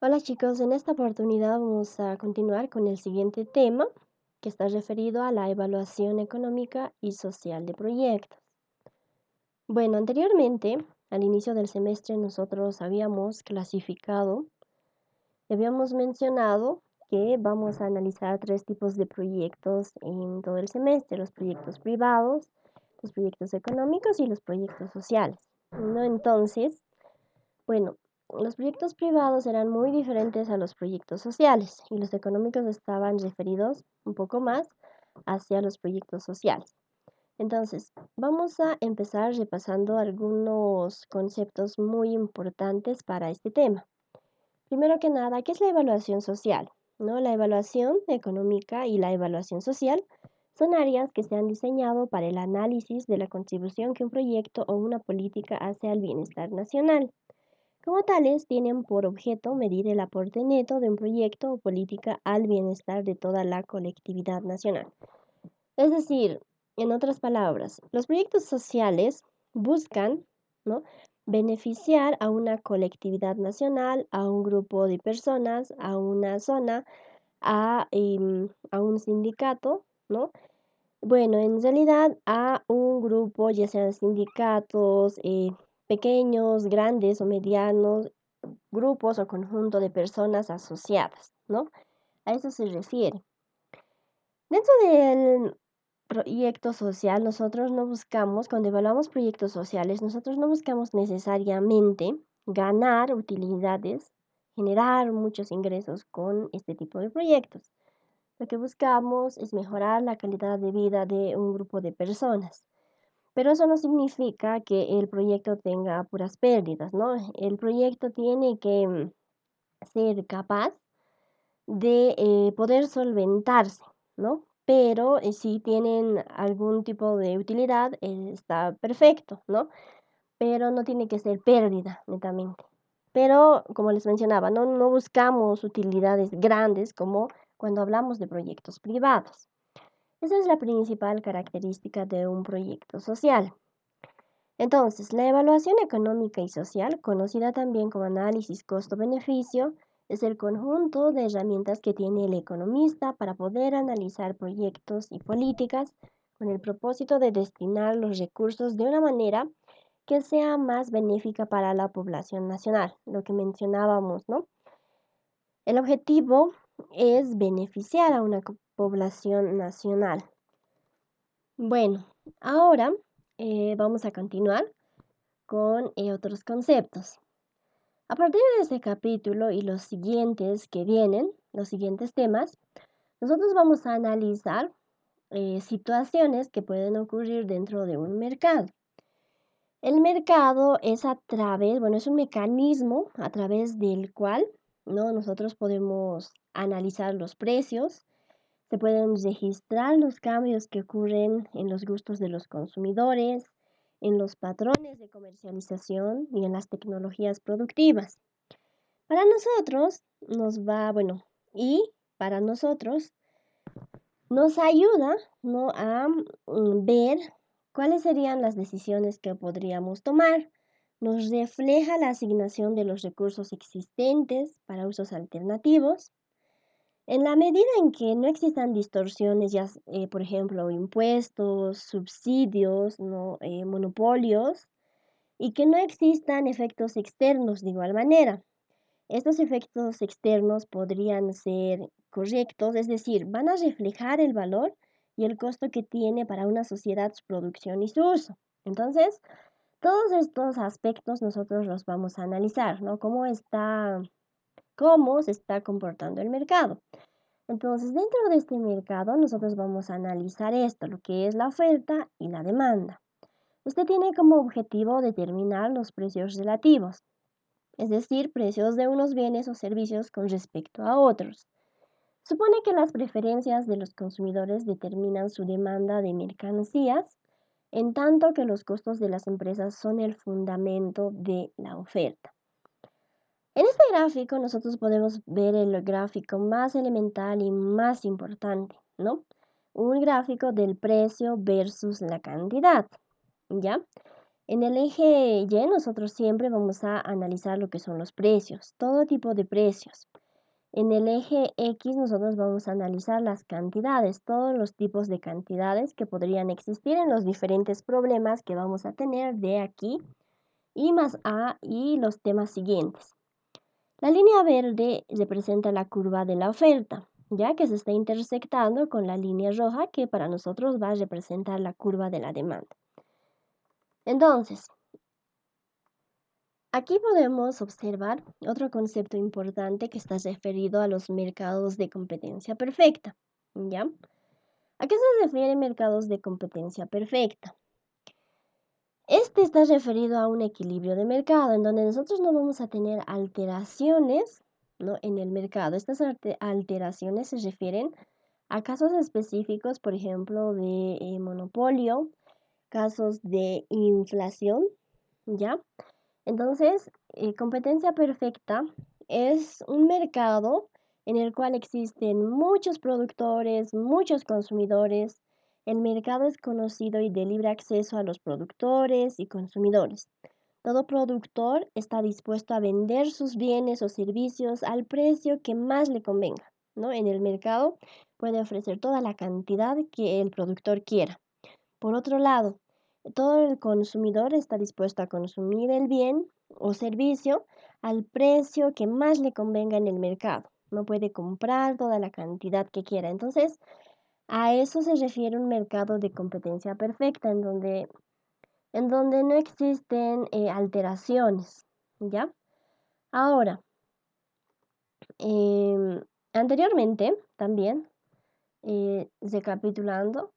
Hola chicos, en esta oportunidad vamos a continuar con el siguiente tema que está referido a la evaluación económica y social de proyectos. Bueno, anteriormente, al inicio del semestre, nosotros habíamos clasificado y habíamos mencionado que vamos a analizar tres tipos de proyectos en todo el semestre: los proyectos privados, los proyectos económicos y los proyectos sociales, ¿no? Entonces, bueno, los proyectos privados eran muy diferentes a los proyectos sociales y los económicos estaban referidos un poco más hacia los proyectos sociales. Entonces, vamos a empezar repasando algunos conceptos muy importantes para este tema. Primero que nada, ¿qué es la evaluación social? ¿No? La evaluación económica y la evaluación social son áreas que se han diseñado para el análisis de la contribución que un proyecto o una política hace al bienestar nacional. Como tales, tienen por objeto medir el aporte neto de un proyecto o política al bienestar de toda la colectividad nacional. Es decir, en otras palabras, los proyectos sociales buscan, ¿no?, beneficiar a una colectividad nacional, a un grupo de personas, a una zona, a un sindicato, ¿no? Bueno, en realidad a un grupo, ya sean sindicatos, pequeños, grandes o medianos, grupos o conjunto de personas asociadas, ¿no? A eso se refiere. Dentro del proyecto social, nosotros no buscamos, cuando evaluamos proyectos sociales, nosotros no buscamos necesariamente ganar utilidades, generar muchos ingresos con este tipo de proyectos. Lo que buscamos es mejorar la calidad de vida de un grupo de personas. Pero eso no significa que el proyecto tenga puras pérdidas, ¿no? El proyecto tiene que ser capaz de poder solventarse, ¿no? Pero si tienen algún tipo de utilidad, está perfecto, ¿no? Pero no tiene que ser pérdida netamente. Pero, como les mencionaba, no buscamos utilidades grandes como cuando hablamos de proyectos privados. Esa es la principal característica de un proyecto social. Entonces, la evaluación económica y social, conocida también como análisis costo-beneficio, es el conjunto de herramientas que tiene el economista para poder analizar proyectos y políticas con el propósito de destinar los recursos de una manera que sea más benéfica para la población nacional, lo que mencionábamos, ¿no? El objetivo es beneficiar a una población nacional. Bueno, ahora vamos a continuar con otros conceptos. A partir de este capítulo y los siguientes que vienen, los siguientes temas, nosotros vamos a analizar situaciones que pueden ocurrir dentro de un mercado. El mercado es es un mecanismo a través del cual, ¿no?, nosotros podemos analizar los precios, se pueden registrar los cambios que ocurren en los gustos de los consumidores, en los patrones de comercialización y en las tecnologías productivas. Para nosotros y para nosotros nos ayuda, ¿no?, a ver cuáles serían las decisiones que podríamos tomar. Nos refleja la asignación de los recursos existentes para usos alternativos. En la medida en que no existan distorsiones, por ejemplo, impuestos, subsidios, ¿no?, monopolios, y que no existan efectos externos de igual manera. Estos efectos externos podrían ser correctos, es decir, van a reflejar el valor y el costo que tiene para una sociedad su producción y su uso. Entonces, todos estos aspectos nosotros los vamos a analizar, ¿no? Cómo se está comportando el mercado. Entonces, dentro de este mercado, nosotros vamos a analizar esto, lo que es la oferta y la demanda. Este tiene como objetivo determinar los precios relativos, es decir, precios de unos bienes o servicios con respecto a otros. Supone que las preferencias de los consumidores determinan su demanda de mercancías, en tanto que los costos de las empresas son el fundamento de la oferta. En este gráfico nosotros podemos ver el gráfico más elemental y más importante, ¿no? Un gráfico del precio versus la cantidad, ¿ya? En el eje Y nosotros siempre vamos a analizar lo que son los precios, todo tipo de precios. En el eje X nosotros vamos a analizar las cantidades, todos los tipos de cantidades que podrían existir en los diferentes problemas que vamos a tener de aquí y más A y los temas siguientes. La línea verde representa la curva de la oferta, ya que se está intersectando con la línea roja que para nosotros va a representar la curva de la demanda. Entonces, aquí podemos observar otro concepto importante que está referido a los mercados de competencia perfecta, ¿ya? ¿A qué se refiere mercados de competencia perfecta? Este está referido a un equilibrio de mercado en donde nosotros no vamos a tener alteraciones, ¿no?, en el mercado. Estas alteraciones se refieren a casos específicos, por ejemplo, de monopolio, casos de inflación, ¿ya? Entonces, competencia perfecta es un mercado en el cual existen muchos productores, muchos consumidores. El mercado es conocido y de libre acceso a los productores y consumidores. Todo productor está dispuesto a vender sus bienes o servicios al precio que más le convenga, ¿no? En el mercado puede ofrecer toda la cantidad que el productor quiera. Por otro lado, todo el consumidor está dispuesto a consumir el bien o servicio al precio que más le convenga en el mercado. No puede comprar toda la cantidad que quiera. Entonces, a eso se refiere un mercado de competencia perfecta, en donde no existen alteraciones, ¿ya? Ahora, anteriormente también, recapitulando,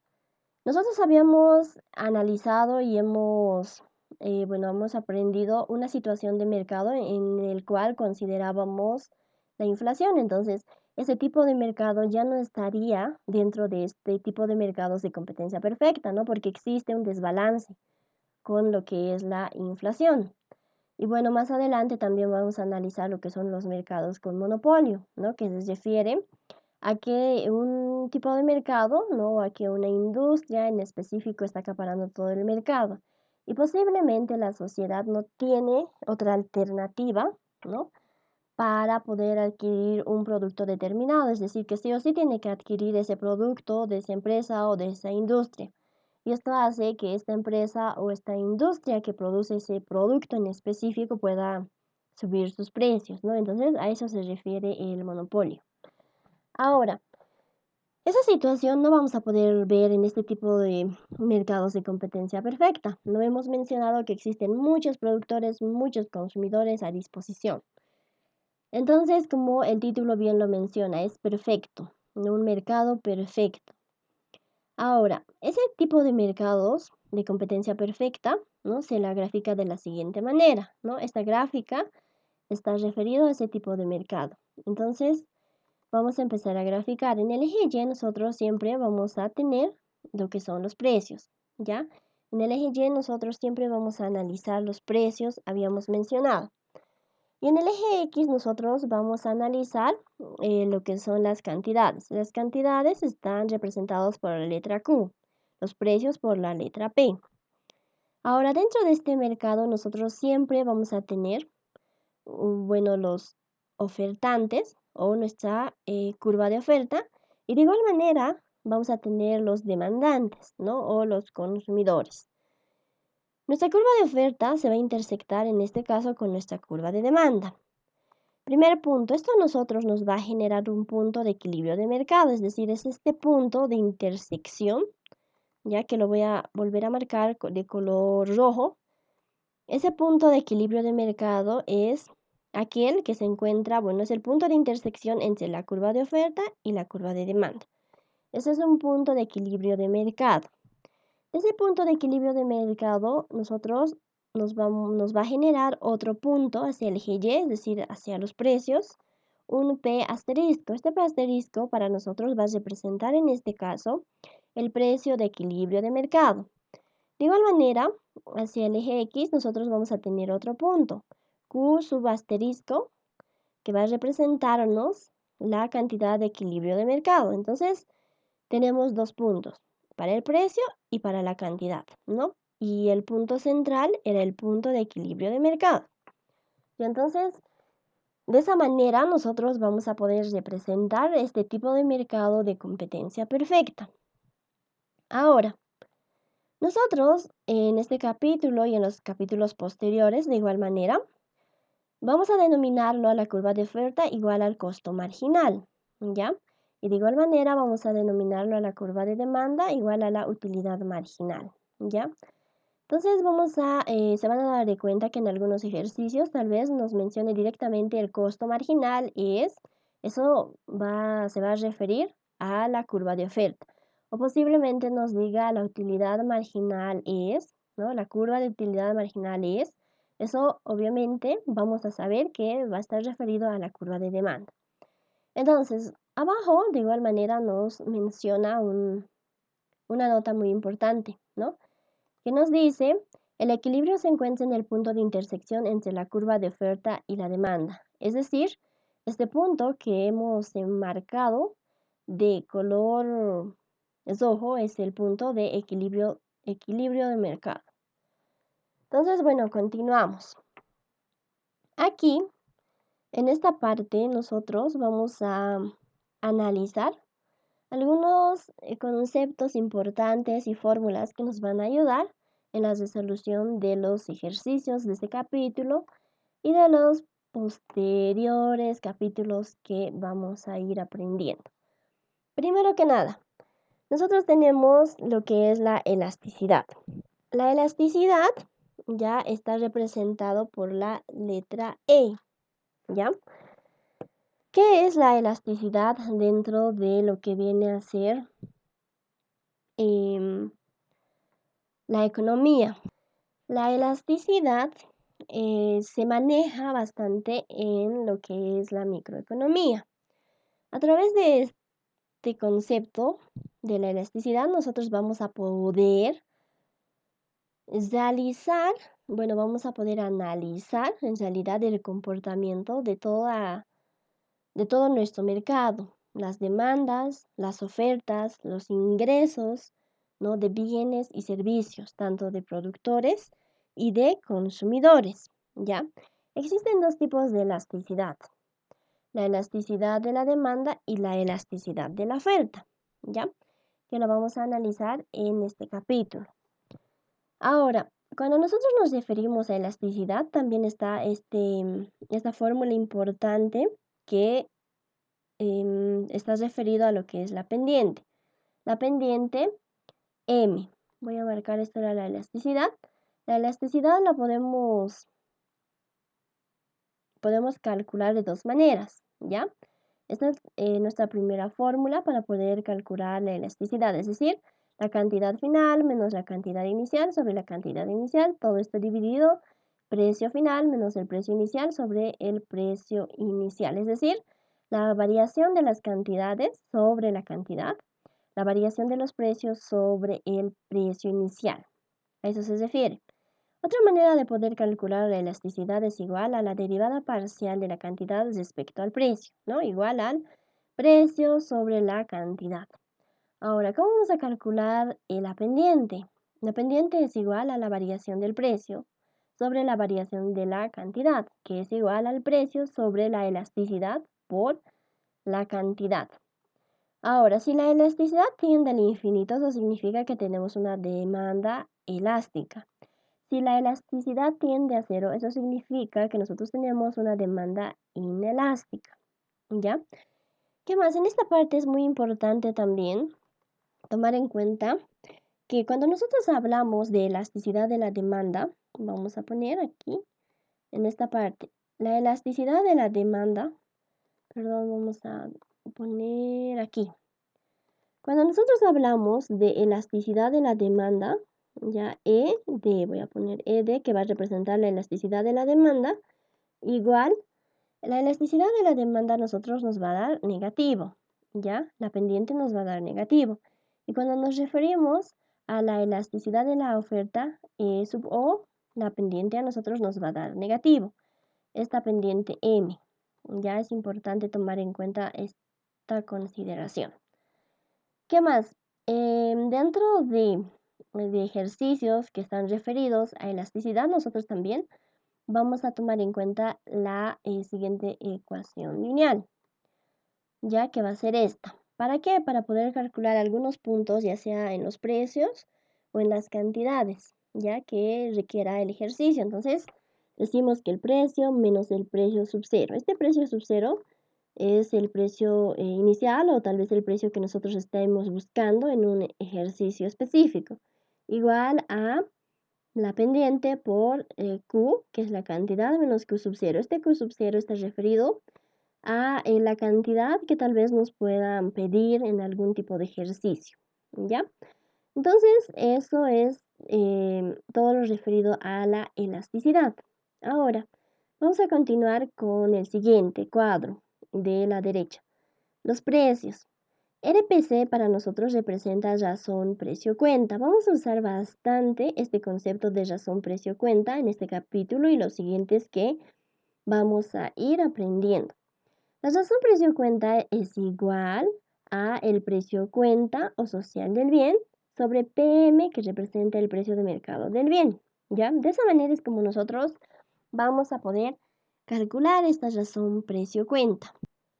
nosotros habíamos analizado y hemos aprendido una situación de mercado en el cual considerábamos la inflación. Entonces, ese tipo de mercado ya no estaría dentro de este tipo de mercados de competencia perfecta, ¿no? Porque existe un desbalance con lo que es la inflación. Y bueno, más adelante también vamos a analizar lo que son los mercados con monopolio, ¿no? Que se refiere a que un tipo de mercado, ¿no?, a que una industria en específico está acaparando todo el mercado. Y posiblemente la sociedad no tiene otra alternativa, ¿no?, para poder adquirir un producto determinado. Es decir, que sí o sí tiene que adquirir ese producto de esa empresa o de esa industria. Y esto hace que esta empresa o esta industria que produce ese producto en específico pueda subir sus precios, ¿no? Entonces, a eso se refiere el monopolio. Ahora, esa situación no vamos a poder ver en este tipo de mercados de competencia perfecta. No hemos mencionado que existen muchos productores, muchos consumidores a disposición. Entonces, como el título bien lo menciona, es perfecto, un mercado perfecto. Ahora, ese tipo de mercados de competencia perfecta, ¿no?, se la grafica de la siguiente manera, ¿no? Esta gráfica está referido a ese tipo de mercado. Entonces, vamos a empezar a graficar. En el eje Y nosotros siempre vamos a tener lo que son los precios, ¿ya? En el eje Y nosotros siempre vamos a analizar los precios, habíamos mencionado. Y en el eje X nosotros vamos a analizar lo que son las cantidades. Las cantidades están representadas por la letra Q, los precios por la letra P. Ahora, dentro de este mercado nosotros siempre vamos a tener, los ofertantes o nuestra curva de oferta, y de igual manera vamos a tener los demandantes, ¿no?, o los consumidores. Nuestra curva de oferta se va a intersectar en este caso con nuestra curva de demanda. Primer punto, esto a nosotros nos va a generar un punto de equilibrio de mercado, es decir, es este punto de intersección, ya que lo voy a volver a marcar de color rojo. Ese punto de equilibrio de mercado es aquel que se encuentra, es el punto de intersección entre la curva de oferta y la curva de demanda. Ese es un punto de equilibrio de mercado. Ese punto de equilibrio de mercado nosotros nos va a generar otro punto hacia el eje Y, es decir, hacia los precios, un P asterisco. Este P asterisco para nosotros va a representar en este caso el precio de equilibrio de mercado. De igual manera, hacia el eje X nosotros vamos a tener otro punto, Q sub asterisco, que va a representarnos la cantidad de equilibrio de mercado. Entonces, tenemos dos puntos, para el precio y para la cantidad, ¿no? y el punto central era el punto de equilibrio de mercado. Y entonces, de esa manera nosotros vamos a poder representar este tipo de mercado de competencia perfecta. Ahora, nosotros en este capítulo y en los capítulos posteriores, de igual manera, vamos a denominarlo a la curva de oferta igual al costo marginal, ¿ya? Y de igual manera vamos a denominarlo a la curva de demanda igual a la utilidad marginal, ¿ya? Entonces se van a dar de cuenta que en algunos ejercicios tal vez nos mencione directamente el costo marginal eso se va a referir a la curva de oferta. O posiblemente nos diga la utilidad marginal ¿no? La curva de utilidad marginal eso obviamente vamos a saber que va a estar referido a la curva de demanda. Entonces, abajo de igual manera nos menciona una nota muy importante, ¿no? Que nos dice, el equilibrio se encuentra en el punto de intersección entre la curva de oferta y la demanda. Es decir, este punto que hemos enmarcado de color rojo es el punto de equilibrio de mercado. Entonces, bueno, continuamos. Aquí, en esta parte, nosotros vamos a analizar algunos conceptos importantes y fórmulas que nos van a ayudar en la resolución de los ejercicios de este capítulo y de los posteriores capítulos que vamos a ir aprendiendo. Primero que nada, nosotros tenemos lo que es la elasticidad. La elasticidad ya está representado por la letra E, ¿ya? ¿Qué es la elasticidad dentro de lo que viene a ser la economía? La elasticidad se maneja bastante en lo que es la microeconomía. A través de este concepto de la elasticidad, nosotros vamos a poder vamos a poder analizar en realidad el comportamiento de todo nuestro mercado, las demandas, las ofertas, los ingresos, ¿no? De bienes y servicios, tanto de productores y de consumidores, ¿ya? Existen dos tipos de elasticidad, la elasticidad de la demanda y la elasticidad de la oferta, ¿ya? Que lo vamos a analizar en este capítulo. Ahora, cuando nosotros nos referimos a elasticidad, también está esta fórmula importante que está referido a lo que es la pendiente. La pendiente M. Voy a marcar esto era la elasticidad. La elasticidad la podemos calcular de dos maneras, ¿ya? Esta es nuestra primera fórmula para poder calcular la elasticidad, es decir, la cantidad final menos la cantidad inicial sobre la cantidad inicial, todo esto dividido, precio final menos el precio inicial sobre el precio inicial, es decir, la variación de las cantidades sobre la cantidad, la variación de los precios sobre el precio inicial. A eso se refiere. Otra manera de poder calcular la elasticidad es igual a la derivada parcial de la cantidad respecto al precio, ¿no? Igual al precio sobre la cantidad. Ahora, ¿cómo vamos a calcular la pendiente? La pendiente es igual a la variación del precio sobre la variación de la cantidad, que es igual al precio sobre la elasticidad por la cantidad. Ahora, si la elasticidad tiende al infinito, eso significa que tenemos una demanda elástica. Si la elasticidad tiende a cero, eso significa que nosotros tenemos una demanda inelástica, ¿ya? ¿Qué más? En esta parte es muy importante también tomar en cuenta que cuando nosotros hablamos de elasticidad de la demanda, vamos a poner aquí, en esta parte, la elasticidad de la demanda, vamos a poner aquí. Cuando nosotros hablamos de elasticidad de la demanda, ya voy a poner ED, que va a representar la elasticidad de la demanda, igual, la elasticidad de la demanda a nosotros nos va a dar negativo, ya, la pendiente nos va a dar negativo. Y cuando nos referimos a la elasticidad de la oferta, sub O, la pendiente a nosotros nos va a dar negativo, esta pendiente M. Ya es importante tomar en cuenta esta consideración. ¿Qué más? Dentro de de ejercicios que están referidos a elasticidad, nosotros también vamos a tomar en cuenta la siguiente ecuación lineal, ya que va a ser esta. ¿Para qué? Para poder calcular algunos puntos, ya sea en los precios o en las cantidades, ya que requiera el ejercicio. Entonces, decimos que el precio menos el precio sub cero. Este precio sub cero es el precio inicial o tal vez el precio que nosotros estemos buscando en un ejercicio específico. Igual a la pendiente por Q, que es la cantidad, menos Q sub cero. Este Q sub cero está referido a la cantidad que tal vez nos puedan pedir en algún tipo de ejercicio, ¿ya? Entonces, eso es todo lo referido a la elasticidad. Ahora, vamos a continuar con el siguiente cuadro de la derecha. Los precios. RPC para nosotros representa razón, precio, cuenta. Vamos a usar bastante este concepto de razón, precio, cuenta en este capítulo y los siguientes que vamos a ir aprendiendo. La razón, precio, cuenta es igual a el precio cuenta o social del bien sobre PM, que representa el precio de mercado del bien. ¿Ya? De esa manera es como nosotros vamos a poder calcular esta razón, precio, cuenta.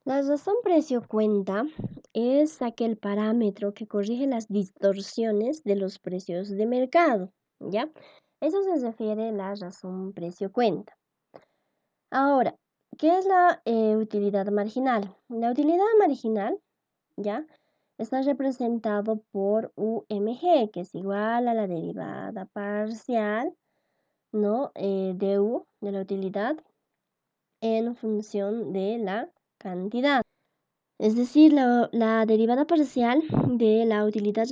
La razón precio-cuenta es aquel parámetro que corrige las distorsiones de los precios de mercado, ¿ya? Eso se refiere a la razón precio-cuenta. Ahora, ¿qué es la utilidad marginal? La utilidad marginal, ¿ya? Está representado por UMG, que es igual a la derivada parcial, ¿no? De U, de la utilidad, en función de la cantidad. Es decir, la derivada parcial de la utilidad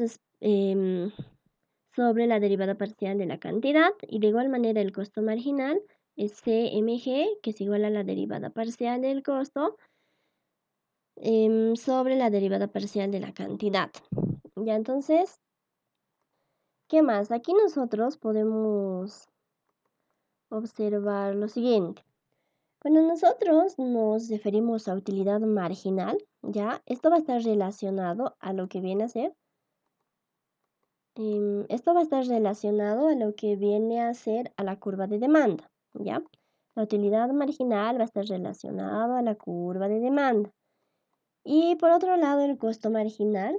sobre la derivada parcial de la cantidad, y de igual manera el costo marginal es CMG, que es igual a la derivada parcial del costo sobre la derivada parcial de la cantidad. Ya, entonces, ¿qué más? Aquí nosotros podemos observar lo siguiente. Cuando nosotros nos referimos a utilidad marginal, ya, esto va a estar relacionado a lo que viene a ser esto va a estar relacionado a lo que viene a ser a la curva de demanda, ¿ya? La utilidad marginal va a estar relacionado a la curva de demanda. Y por otro lado, el costo marginal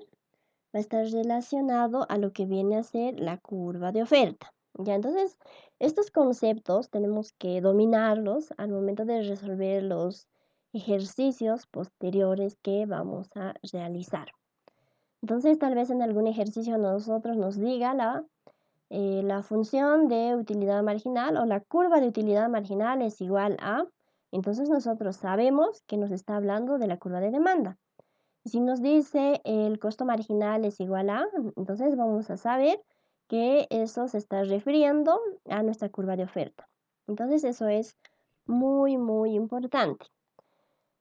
va a estar relacionado a lo que viene a ser la curva de oferta, ¿ya? Entonces, estos conceptos tenemos que dominarlos al momento de resolver los ejercicios posteriores que vamos a realizar. Entonces, tal vez en algún ejercicio nosotros nos diga la función de utilidad marginal o la curva de utilidad marginal es igual a, entonces nosotros sabemos que nos está hablando de la curva de demanda. Y si nos dice el costo marginal es igual a, entonces vamos a saber que eso se está refiriendo a nuestra curva de oferta. Entonces, eso es muy, muy importante.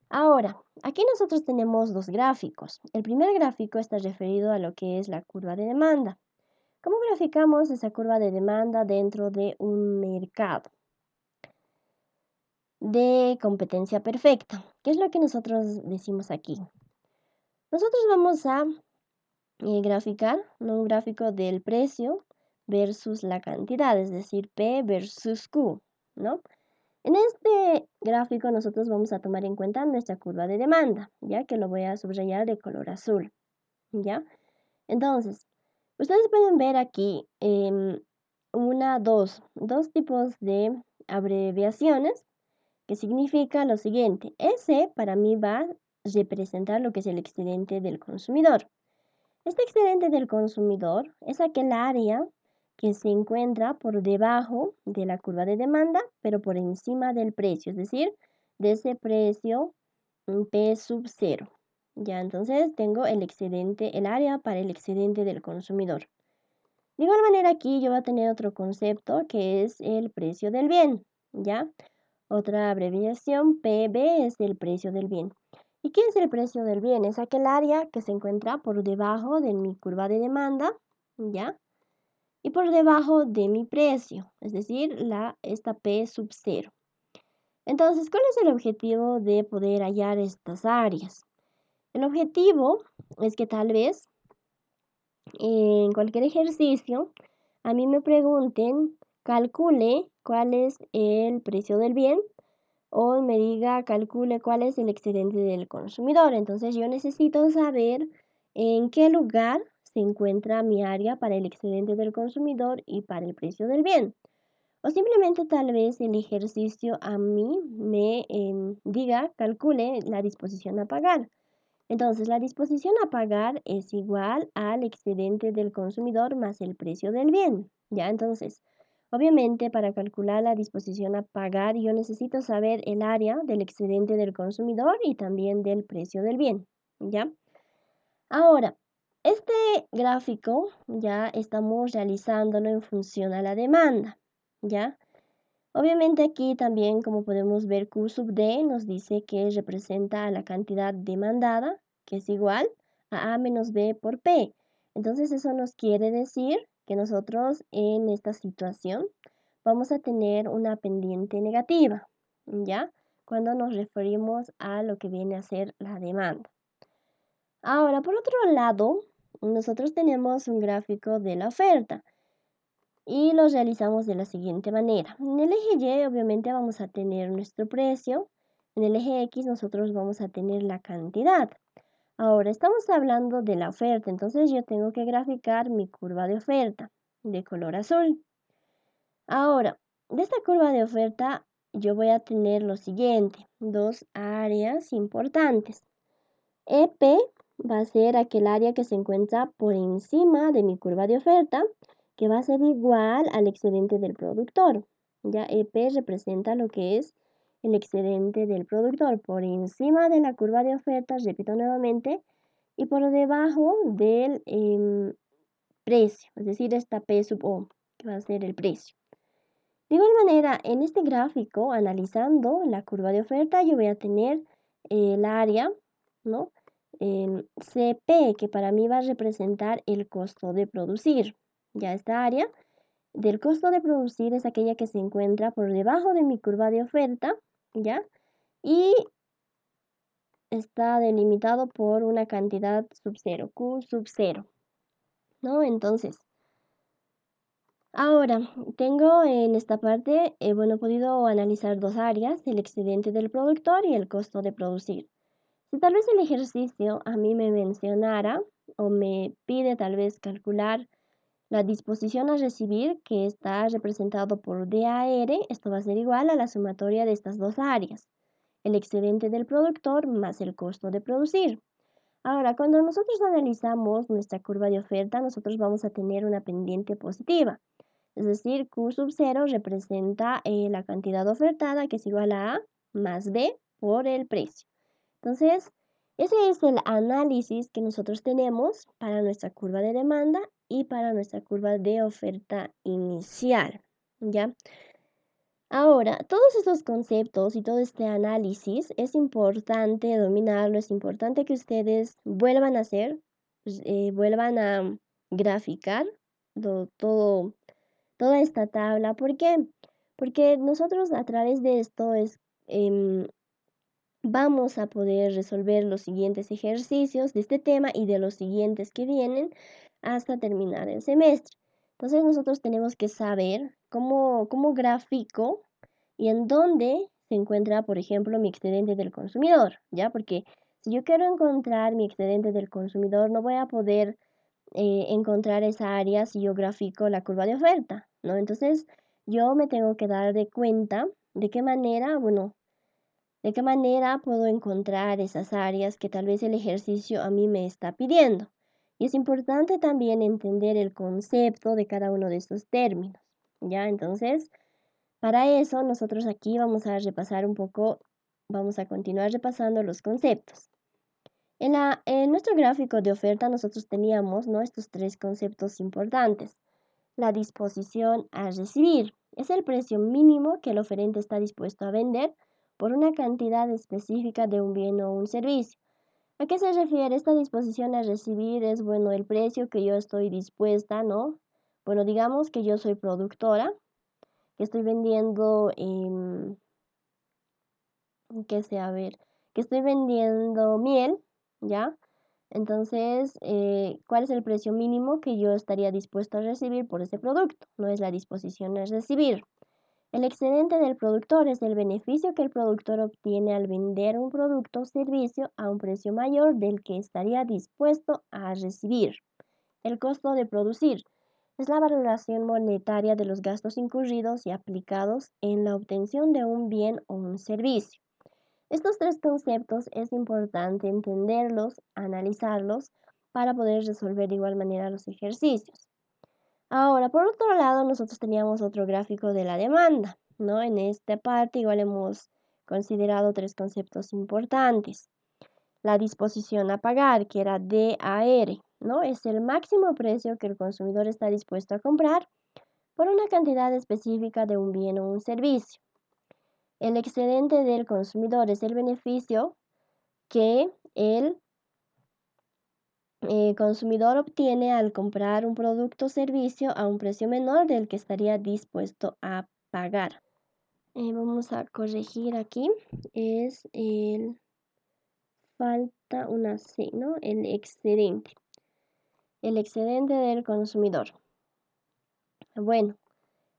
Ahora, aquí nosotros tenemos dos gráficos. El primer gráfico está referido a lo que es la curva de demanda. ¿Cómo graficamos esa curva de demanda dentro de un mercado de competencia perfecta? ¿Qué es lo que nosotros decimos aquí? Nosotros vamos a graficar un gráfico del precio versus la cantidad, es decir, P versus Q, ¿no? En este gráfico nosotros vamos a tomar en cuenta nuestra curva de demanda, ya que lo voy a subrayar de color azul, ¿ya? Entonces, ustedes pueden ver aquí dos tipos de abreviaciones que significa lo siguiente. S para mí va a representar lo que es el excedente del consumidor. Este excedente del consumidor es aquel área que se encuentra por debajo de la curva de demanda, pero por encima del precio, es decir, de ese precio P sub cero. Ya, entonces tengo el excedente, el área para el excedente del consumidor. De igual manera aquí yo voy a tener otro concepto que es el precio del bien, ¿ya? Otra abreviación, PB, es el precio del bien. ¿Y qué es el precio del bien? Es aquel área que se encuentra por debajo de mi curva de demanda, ¿ya? Y por debajo de mi precio, es decir, esta P sub cero. Entonces, ¿cuál es el objetivo de poder hallar estas áreas? El objetivo es que tal vez en cualquier ejercicio, a mí me pregunten, calcule cuál es el precio del bien o me diga, calcule cuál es el excedente del consumidor. Entonces yo necesito saber en qué lugar se encuentra mi área para el excedente del consumidor y para el precio del bien. O simplemente tal vez el ejercicio a mí me diga, calcule la disposición a pagar. Entonces, la disposición a pagar es igual al excedente del consumidor más el precio del bien. ¿Ya? Entonces, obviamente para calcular la disposición a pagar yo necesito saber el área del excedente del consumidor y también del precio del bien. ¿Ya? Ahora, este gráfico ya estamos realizándolo en función a la demanda. ¿Ya? Obviamente aquí también, como podemos ver, Q sub D nos dice que representa a la cantidad demandada, que es igual a menos B por P. Entonces eso nos quiere decir que nosotros en esta situación vamos a tener una pendiente negativa, ¿ya? Cuando nos referimos a lo que viene a ser la demanda. Ahora, por otro lado, nosotros tenemos un gráfico de la oferta y lo realizamos de la siguiente manera. En el eje Y obviamente vamos a tener nuestro precio, en el eje X nosotros vamos a tener la cantidad. Ahora estamos hablando de la oferta, entonces yo tengo que graficar mi curva de oferta de color azul. Ahora, de esta curva de oferta yo voy a tener lo siguiente, dos áreas importantes. EP va a ser aquel área que se encuentra por encima de mi curva de oferta, que va a ser igual al excedente del productor. Ya EP representa lo que es el excedente del productor por encima de la curva de oferta, repito nuevamente, y por debajo del precio, es decir, esta P sub O, que va a ser el precio. De igual manera, en este gráfico, analizando la curva de oferta, yo voy a tener el área, ¿no? CP, que para mí va a representar el costo de producir. Ya esta área del costo de producir es aquella que se encuentra por debajo de mi curva de oferta, ¿ya? Y está delimitado por una cantidad sub 0, Q sub 0, ¿no? Entonces, ahora, tengo en esta parte, he podido analizar dos áreas, el excedente del productor y el costo de producir. Si tal vez el ejercicio a mí me mencionara o me pide tal vez calcular la disposición a recibir, que está representado por DAR, esto va a ser igual a la sumatoria de estas dos áreas, el excedente del productor más el costo de producir. Ahora, cuando nosotros analizamos nuestra curva de oferta, nosotros vamos a tener una pendiente positiva. Es decir, Q sub 0 representa la cantidad ofertada, que es igual a más B por el precio. Entonces, ese es el análisis que nosotros tenemos para nuestra curva de demanda y para nuestra curva de oferta inicial, ¿ya? Ahora, todos estos conceptos y todo este análisis es importante dominarlo, es importante que ustedes vuelvan a hacer, vuelvan a graficar todo toda esta tabla. ¿Por qué? Porque nosotros a través de esto vamos a poder resolver los siguientes ejercicios de este tema y de los siguientes que vienen hasta terminar el semestre. Entonces nosotros tenemos que saber cómo grafico y en dónde se encuentra, por ejemplo, mi excedente del consumidor, ¿ya? Porque si yo quiero encontrar mi excedente del consumidor, no voy a poder encontrar esa área si yo grafico la curva de oferta, ¿no? Entonces, yo me tengo que dar de cuenta de qué manera, de qué manera puedo encontrar esas áreas que tal vez el ejercicio a mí me está pidiendo. Y es importante también entender el concepto de cada uno de estos términos, ¿ya? Entonces, para eso nosotros aquí vamos a repasar un poco, vamos a continuar repasando los conceptos. En nuestro gráfico de oferta nosotros teníamos, ¿no?, estos tres conceptos importantes. La disposición a recibir es el precio mínimo que el oferente está dispuesto a vender por una cantidad específica de un bien o un servicio. ¿A qué se refiere esta disposición a recibir? Es, el precio que yo estoy dispuesta, ¿no? Digamos que yo soy productora, que estoy vendiendo, que estoy vendiendo miel, ¿ya? Entonces, ¿cuál es el precio mínimo que yo estaría dispuesto a recibir por ese producto? No es la disposición, es recibir. El excedente del productor es el beneficio que el productor obtiene al vender un producto o servicio a un precio mayor del que estaría dispuesto a recibir. El costo de producir es la valoración monetaria de los gastos incurridos y aplicados en la obtención de un bien o un servicio. Estos tres conceptos es importante entenderlos, analizarlos, para poder resolver de igual manera los ejercicios. Ahora, por otro lado, nosotros teníamos otro gráfico de la demanda, ¿no? En esta parte igual hemos considerado tres conceptos importantes. La disposición a pagar, que era DAR, ¿no? Es el máximo precio que el consumidor está dispuesto a comprar por una cantidad específica de un bien o un servicio. El excedente del consumidor es el beneficio que el consumidor obtiene al comprar un producto o servicio a un precio menor del que estaría dispuesto a pagar. Vamos a corregir aquí. Es el... falta una C, ¿no? El excedente. El excedente del consumidor. Bueno,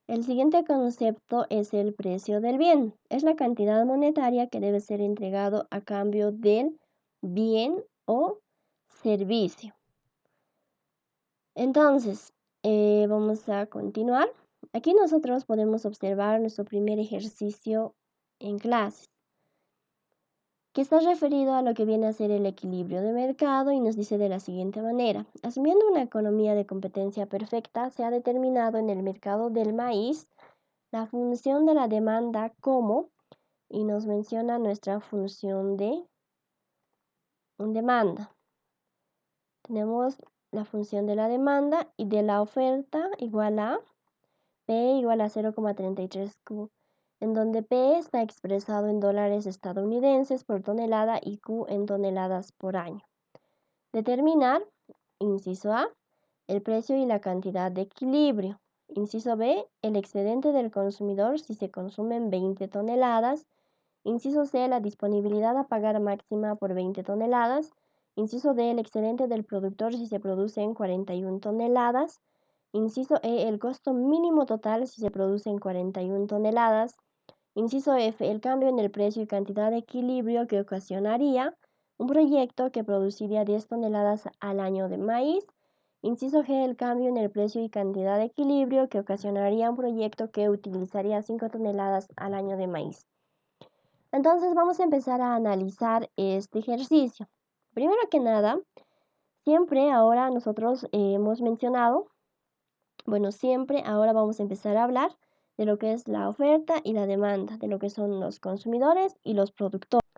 el siguiente concepto es el precio del bien. Es la cantidad monetaria que debe ser entregado a cambio del bien o servicio. Entonces, vamos a continuar. Aquí nosotros podemos observar nuestro primer ejercicio en clase, que está referido a lo que viene a ser el equilibrio de mercado y nos dice de la siguiente manera. Asumiendo una economía de competencia perfecta, se ha determinado en el mercado del maíz la función de la demanda como, y nos menciona nuestra función de demanda. Tenemos la función de la demanda y de la oferta igual a P igual a 0,33 Q, en donde P está expresado en dólares estadounidenses por tonelada y Q en toneladas por año. Determinar, inciso A, el precio y la cantidad de equilibrio. Inciso B, el excedente del consumidor si se consumen 20 toneladas. Inciso C, la disponibilidad a pagar máxima por 20 toneladas. Inciso D, el excedente del productor si se producen 41 toneladas. Inciso E, el costo mínimo total si se producen 41 toneladas. Inciso F, el cambio en el precio y cantidad de equilibrio que ocasionaría un proyecto que produciría 10 toneladas al año de maíz. Inciso G, el cambio en el precio y cantidad de equilibrio que ocasionaría un proyecto que utilizaría 5 toneladas al año de maíz. Entonces vamos a empezar a analizar este ejercicio. Primero que nada, siempre ahora nosotros hemos mencionado, siempre ahora vamos a empezar a hablar de lo que es la oferta y la demanda, de lo que son los consumidores y los productores.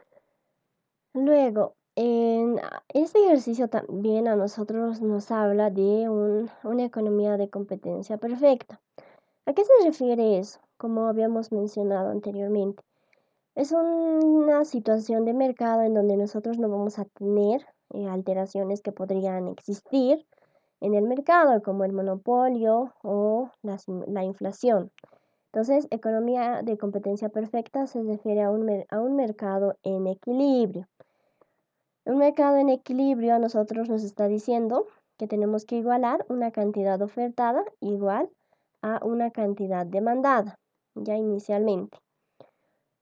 Luego, en este ejercicio también a nosotros nos habla de una economía de competencia perfecta. ¿A qué se refiere eso? Como habíamos mencionado anteriormente. Es una situación de mercado en donde nosotros no vamos a tener alteraciones que podrían existir en el mercado, como el monopolio o la inflación. Entonces, economía de competencia perfecta se refiere a un mercado en equilibrio. Un mercado en equilibrio a nosotros nos está diciendo que tenemos que igualar una cantidad ofertada igual a una cantidad demandada, ya inicialmente.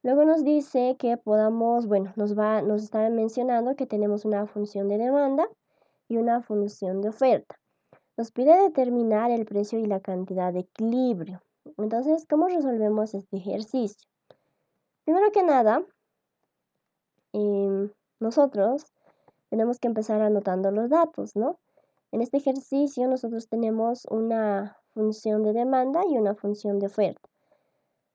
Luego nos dice que nos está mencionando que tenemos una función de demanda y una función de oferta. Nos pide determinar el precio y la cantidad de equilibrio. Entonces, ¿cómo resolvemos este ejercicio? Primero que nada, nosotros tenemos que empezar anotando los datos, ¿no? En este ejercicio nosotros tenemos una función de demanda y una función de oferta.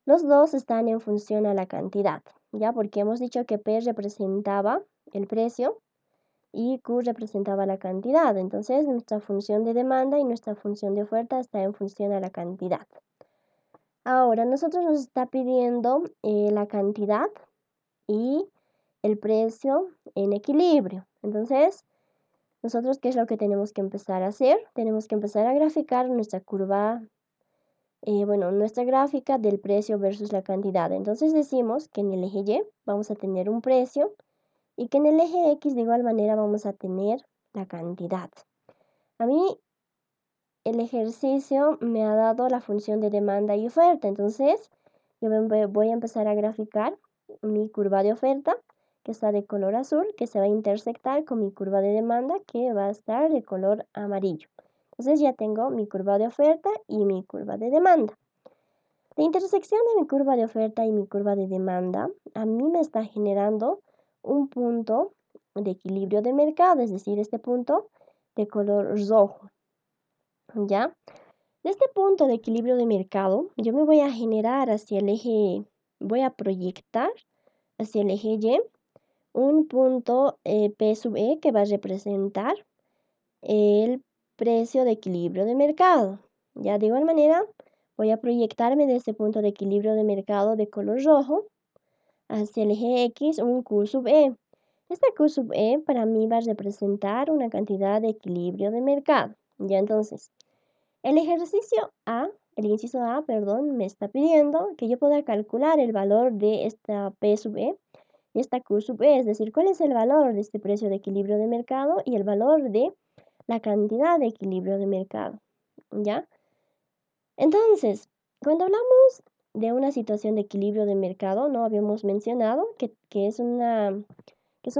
Los dos están en función a la cantidad, ¿ya? Porque hemos dicho que P representaba el precio y Q representaba la cantidad. Entonces, nuestra función de demanda y nuestra función de oferta está en función a la cantidad. Ahora, nosotros nos está pidiendo la cantidad y el precio en equilibrio. Entonces, nosotros, ¿qué es lo que tenemos que empezar a hacer? Tenemos que empezar a graficar nuestra curva, nuestra gráfica del precio versus la cantidad. Entonces decimos que en el eje Y vamos a tener un precio y que en el eje X de igual manera vamos a tener la cantidad. A mí el ejercicio me ha dado la función de demanda y oferta, entonces yo voy a empezar a graficar mi curva de oferta, que está de color azul, que se va a intersectar con mi curva de demanda, que va a estar de color amarillo. Entonces ya tengo mi curva de oferta y mi curva de demanda. La intersección de mi curva de oferta y mi curva de demanda a mí me está generando un punto de equilibrio de mercado, es decir, este punto de color rojo. ¿Ya? De este punto de equilibrio de mercado, yo me voy a generar hacia el eje, voy a proyectar hacia el eje Y un punto P sub E que va a representar el precio de equilibrio de mercado. Ya de igual manera, voy a proyectarme de ese punto de equilibrio de mercado de color rojo hacia el eje X un Q sub E. Este Q sub E para mí va a representar una cantidad de equilibrio de mercado. Ya entonces, el ejercicio A, el inciso A, perdón, me está pidiendo que yo pueda calcular el valor de esta P sub E y esta Q sub E, es decir, cuál es el valor de este precio de equilibrio de mercado y el valor de la cantidad de equilibrio de mercado, ¿ya? Entonces, cuando hablamos de una situación de equilibrio de mercado, ¿no? Habíamos mencionado que es un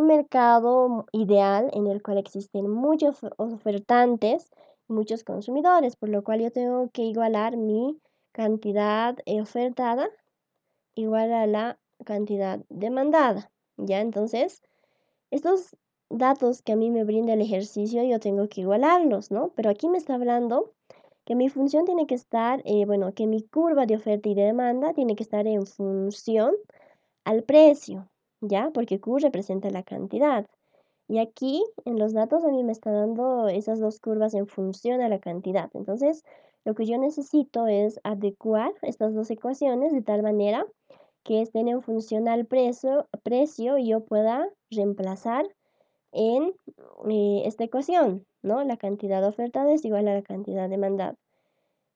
mercado ideal en el cual existen muchos ofertantes y muchos consumidores, por lo cual yo tengo que igualar mi cantidad ofertada igual a la cantidad demandada, ¿ya? Entonces, estos datos que a mí me brinda el ejercicio, yo tengo que igualarlos, ¿no? Pero aquí me está hablando que mi función tiene que estar, que mi curva de oferta y de demanda tiene que estar en función al precio, ¿ya? Porque Q representa la cantidad. Y aquí en los datos a mí me está dando esas dos curvas en función a la cantidad. Entonces, lo que yo necesito es adecuar estas dos ecuaciones de tal manera que estén en función al precio y yo pueda reemplazar en esta ecuación, ¿no? La cantidad ofertada es igual a la cantidad demandada.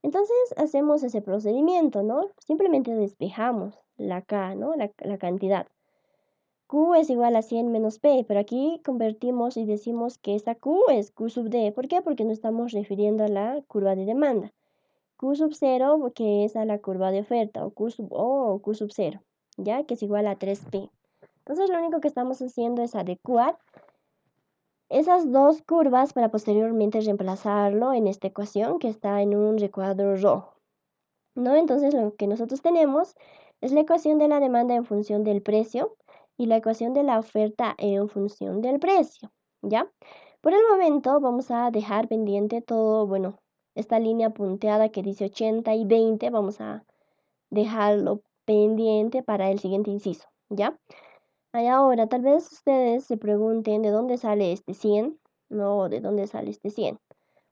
Entonces hacemos ese procedimiento, ¿no? Simplemente despejamos la K, ¿no? La cantidad. Q es igual a 100 menos P, pero aquí convertimos y decimos que esta Q es Q sub D. ¿Por qué? Porque nos estamos refiriendo a la curva de demanda. Q sub 0, que es a la curva de oferta, o Q sub O o Q sub 0, ¿ya? Que es igual a 3P. Entonces lo único que estamos haciendo es adecuar esas dos curvas para posteriormente reemplazarlo en esta ecuación que está en un recuadro rojo, ¿no? Entonces lo que nosotros tenemos es la ecuación de la demanda en función del precio y la ecuación de la oferta en función del precio, ¿ya? Por el momento vamos a dejar pendiente todo, bueno, esta línea punteada que dice 80 y 20, vamos a dejarlo pendiente para el siguiente inciso, ¿ya? Ahora, tal vez ustedes se pregunten de dónde sale este 100, ¿no? ¿De dónde sale este 100?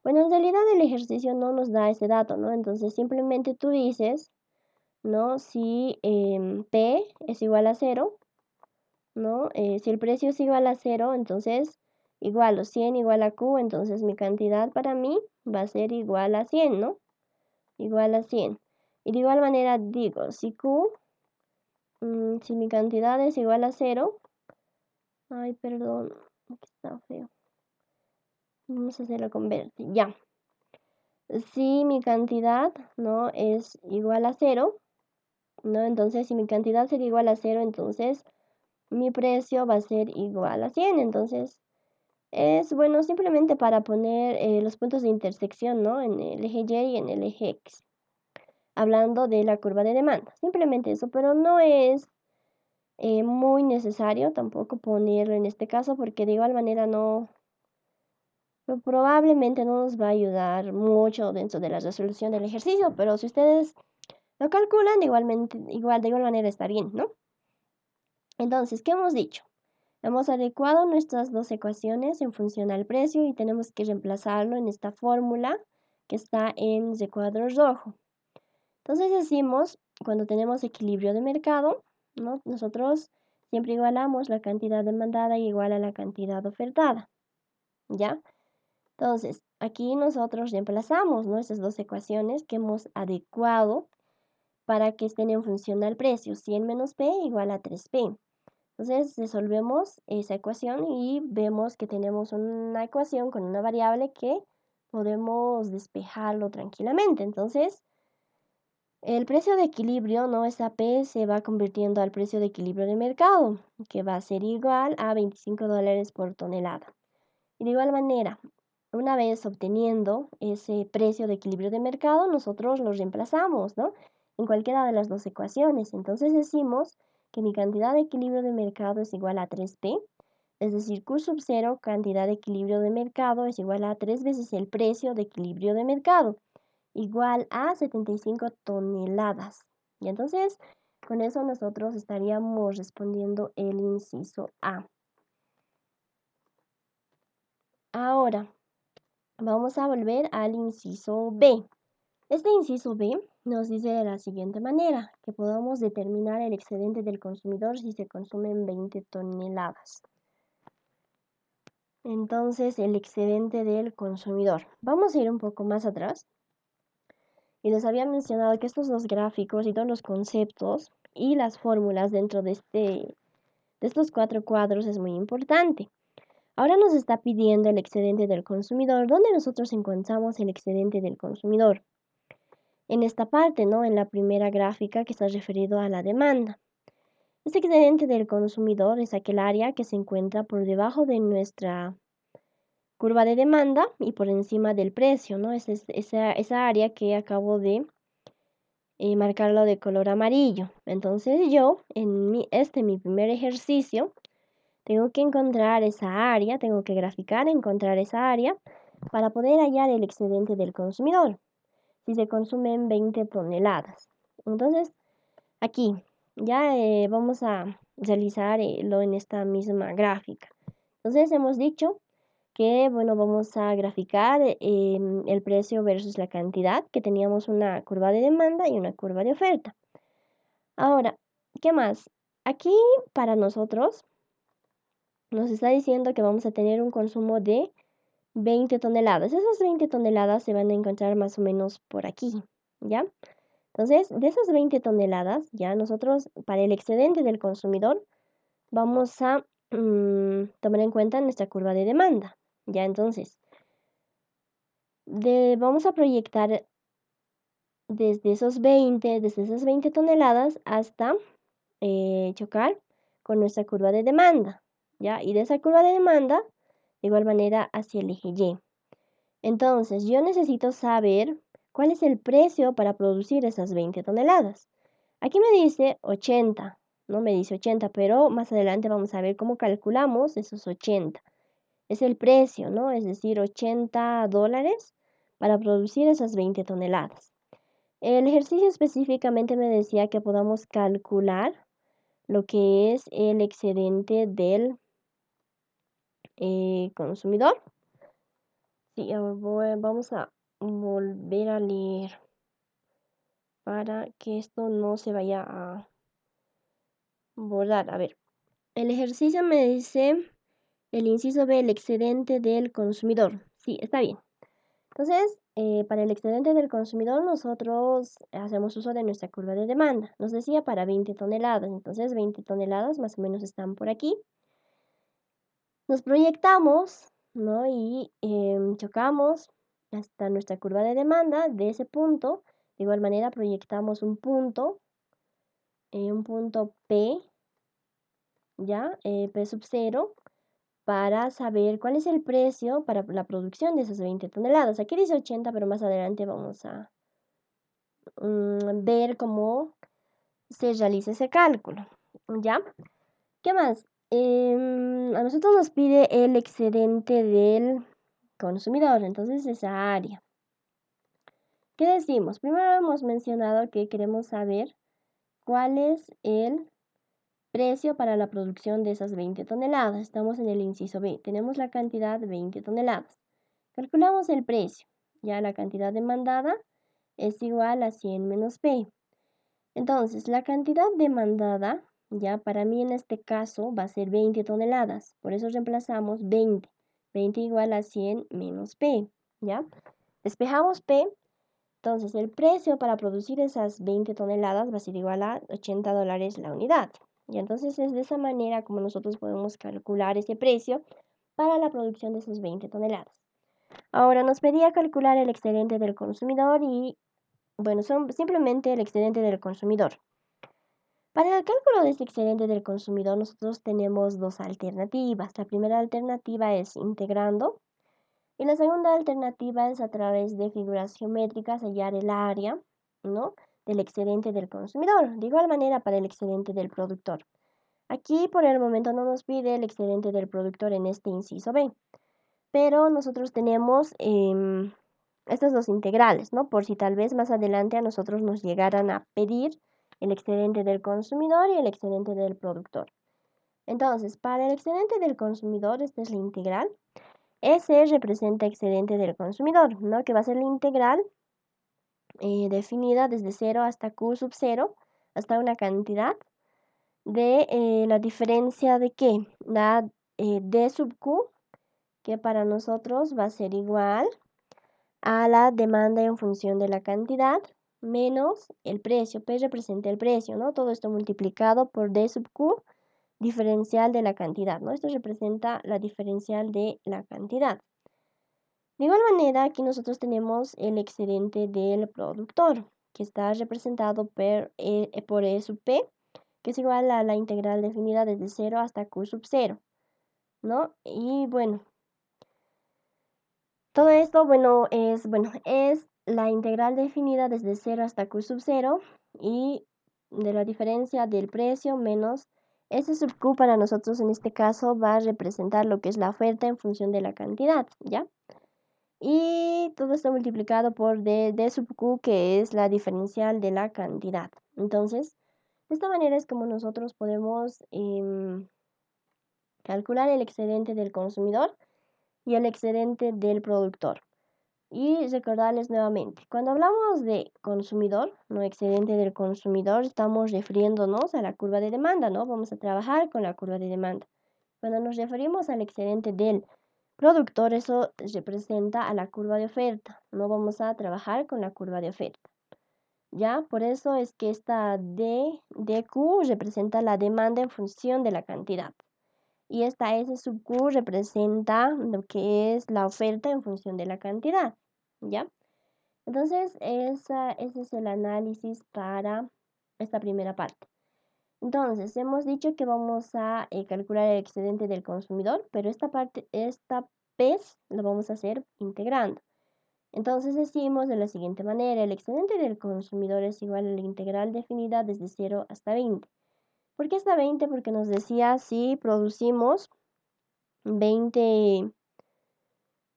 Bueno, en realidad el ejercicio no nos da ese dato, ¿no? Entonces simplemente tú dices, ¿no? Si P es igual a 0, ¿no? Si el precio es igual a 0, entonces igual o 100 igual a Q, entonces mi cantidad para mí va a ser igual a 100, ¿no? Igual a 100. Y de igual manera digo, si Q, si mi cantidad es igual a 0, ay, perdón, aquí está feo. Vamos a hacerlo con verde, ya. Si mi cantidad, ¿no? Es igual a 0, ¿no? Entonces, si mi cantidad será igual a 0, entonces mi precio va a ser igual a 100. Entonces, es bueno simplemente para poner los puntos de intersección, ¿no? En el eje Y y en el eje X. Hablando de la curva de demanda. Simplemente eso, pero no es muy necesario tampoco ponerlo en este caso porque de igual manera probablemente no nos va a ayudar mucho dentro de la resolución del ejercicio, pero si ustedes lo calculan, de igual manera está bien, ¿no? Entonces, ¿qué hemos dicho? Hemos adecuado nuestras dos ecuaciones en función al precio y tenemos que reemplazarlo en esta fórmula que está en recuadro rojo. Entonces decimos, cuando tenemos equilibrio de mercado, ¿no? Nosotros siempre igualamos la cantidad demandada igual a la cantidad ofertada, ¿ya? Entonces, aquí nosotros reemplazamos nuestras dos ecuaciones que hemos adecuado para que estén en función al precio. 100 menos P igual a 3P. Entonces resolvemos esa ecuación y vemos que tenemos una ecuación con una variable que podemos despejarlo tranquilamente. Entonces, el precio de equilibrio, ¿no? Esa P se va convirtiendo al precio de equilibrio de mercado, que va a ser igual a $25 por tonelada. Y de igual manera, una vez obteniendo ese precio de equilibrio de mercado, nosotros lo reemplazamos, ¿no? En cualquiera de las dos ecuaciones. Entonces decimos que mi cantidad de equilibrio de mercado es igual a 3P, es decir, Q sub 0, cantidad de equilibrio de mercado, es igual a 3 veces el precio de equilibrio de mercado, igual a 75 toneladas. Y entonces, con eso nosotros estaríamos respondiendo el inciso A. Ahora, vamos a volver al inciso B. Este inciso B nos dice de la siguiente manera, que podamos determinar el excedente del consumidor si se consumen 20 toneladas. Entonces, el excedente del consumidor. Vamos a ir un poco más atrás. Y les había mencionado que estos dos gráficos y todos los conceptos y las fórmulas dentro de estos 4 cuadros es muy importante. Ahora nos está pidiendo el excedente del consumidor. ¿Dónde nosotros encontramos el excedente del consumidor? En esta parte, ¿no? En la primera gráfica que está referido a la demanda. Este excedente del consumidor es aquel área que se encuentra por debajo de nuestra curva de demanda y por encima del precio, ¿no? Es esa área que acabo de marcarlo de color amarillo. Entonces yo, en mi primer ejercicio, tengo que encontrar esa área, tengo que graficar, encontrar esa área para poder hallar el excedente del consumidor, si se consumen 20 toneladas. Entonces, aquí ya vamos a realizarlo en esta misma gráfica. Entonces, hemos dicho que, bueno, vamos a graficar el precio versus la cantidad, que teníamos una curva de demanda y una curva de oferta. Ahora, ¿qué más? Aquí para nosotros nos está diciendo que vamos a tener un consumo de 20 toneladas. Esas 20 toneladas se van a encontrar más o menos por aquí, ¿ya? Entonces, de esas 20 toneladas, ya nosotros, para el excedente del consumidor, vamos a tomar en cuenta nuestra curva de demanda, ¿ya? Entonces, vamos a proyectar desde esas 20 toneladas hasta chocar con nuestra curva de demanda, ¿ya? Y de esa curva de demanda, de igual manera, hacia el eje Y. Entonces, yo necesito saber cuál es el precio para producir esas 20 toneladas. Aquí me dice 80, no me dice 80, pero más adelante vamos a ver cómo calculamos esos 80. Es el precio, ¿no? Es decir, $80 para producir esas 20 toneladas. El ejercicio específicamente me decía que podamos calcular lo que es el excedente del consumidor. Sí, vamos a volver a leer para que esto no se vaya a borrar. A ver, el ejercicio me dice el inciso B, el excedente del consumidor. Sí, está bien. Entonces, para el excedente del consumidor nosotros hacemos uso de nuestra curva de demanda. Nos decía para 20 toneladas, entonces 20 toneladas más o menos están por aquí. Nos proyectamos, ¿no? Y chocamos hasta nuestra curva de demanda de ese punto. De igual manera proyectamos un punto P, ¿ya? P sub 0, para saber cuál es el precio para la producción de esas 20 toneladas. Aquí dice 80, pero más adelante vamos a ver cómo se realiza ese cálculo, ¿ya? ¿Qué más? A nosotros nos pide el excedente del consumidor, entonces esa área. ¿Qué decimos? Primero hemos mencionado que queremos saber cuál es el precio para la producción de esas 20 toneladas. Estamos en el inciso B. Tenemos la cantidad de 20 toneladas. Calculamos el precio. Ya la cantidad demandada es igual a 100 menos P. Entonces, la cantidad demandada, ya para mí en este caso, va a ser 20 toneladas. Por eso reemplazamos 20. 20 igual a 100 menos P, ¿ya? Despejamos P. Entonces, el precio para producir esas 20 toneladas va a ser igual a $80 la unidad. Y entonces es de esa manera como nosotros podemos calcular ese precio para la producción de esas 20 toneladas. Ahora nos pedía calcular el excedente del consumidor y, bueno, son simplemente el excedente del consumidor. Para el cálculo de este excedente del consumidor nosotros tenemos dos alternativas. La primera alternativa es integrando y la segunda alternativa es a través de figuras geométricas hallar el área, ¿no?, del excedente del consumidor. De igual manera para el excedente del productor. Aquí por el momento no nos pide el excedente del productor en este inciso B, pero nosotros tenemos estas dos integrales, ¿no? Por si tal vez más adelante a nosotros nos llegaran a pedir el excedente del consumidor y el excedente del productor. Entonces, para el excedente del consumidor, esta es la integral. S representa excedente del consumidor, ¿no?, que va a ser la integral definida desde 0 hasta Q sub 0, hasta una cantidad de la diferencia de ¿qué? La D sub Q, que para nosotros va a ser igual a la demanda en función de la cantidad menos el precio. P representa el precio, ¿no? Todo esto multiplicado por D sub Q, diferencial de la cantidad, ¿no? Esto representa la diferencial de la cantidad. De igual manera, aquí nosotros tenemos el excedente del productor, que está representado por E sub P, que es igual a la integral definida desde 0 hasta Q sub 0, ¿no? Y bueno, todo esto, es la integral definida desde 0 hasta Q sub 0 y de la diferencia del precio menos S sub Q. Para nosotros en este caso va a representar lo que es la oferta en función de la cantidad, ¿ya? Y todo esto multiplicado por D sub Q, que es la diferencial de la cantidad. Entonces, de esta manera es como nosotros podemos calcular el excedente del consumidor y el excedente del productor. Y recordarles nuevamente, cuando hablamos de consumidor, no excedente del consumidor, estamos refiriéndonos a la curva de demanda, ¿no? Vamos a trabajar con la curva de demanda. Cuando nos referimos al excedente del productor, eso representa a la curva de oferta. No vamos a trabajar con la curva de oferta. ¿Ya? Por eso es que esta DQ representa la demanda en función de la cantidad. Y esta S sub Q representa lo que es la oferta en función de la cantidad. ¿Ya? Entonces, ese es el análisis para esta primera parte. Entonces, hemos dicho que vamos a calcular el excedente del consumidor, pero esta vez lo vamos a hacer integrando. Entonces decimos de la siguiente manera: el excedente del consumidor es igual a la integral definida desde 0 hasta 20. ¿Por qué hasta 20? Porque nos decía si producimos 20,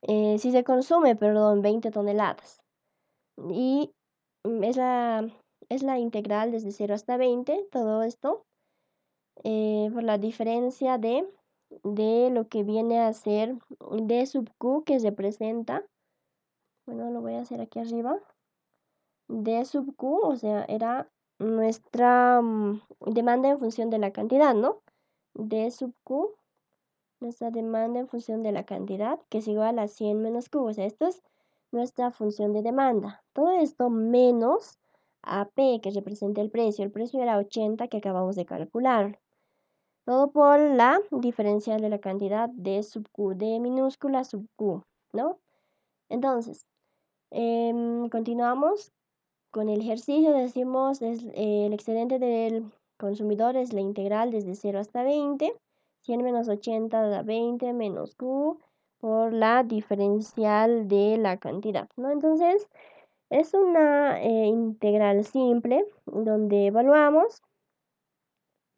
si se consume, 20 toneladas. Y es la integral desde 0 hasta 20, todo esto, por la diferencia de lo que viene a ser D sub Q, que representa, bueno, lo voy a hacer aquí arriba, D sub Q, o sea, era nuestra demanda en función de la cantidad, ¿no? D sub Q, nuestra demanda en función de la cantidad, que es igual a 100 menos Q, o sea, esto es nuestra función de demanda. Todo esto menos AP, que representa el precio. El precio era 80 que acabamos de calcular. Todo por la diferencial de la cantidad de sub Q, de minúscula sub Q, ¿no? Entonces, continuamos con el ejercicio. Decimos el excedente del consumidor es la integral desde 0 hasta 20. 100 menos 80 da 20 menos Q por la diferencial de la cantidad, ¿no? Entonces, es una integral simple donde evaluamos,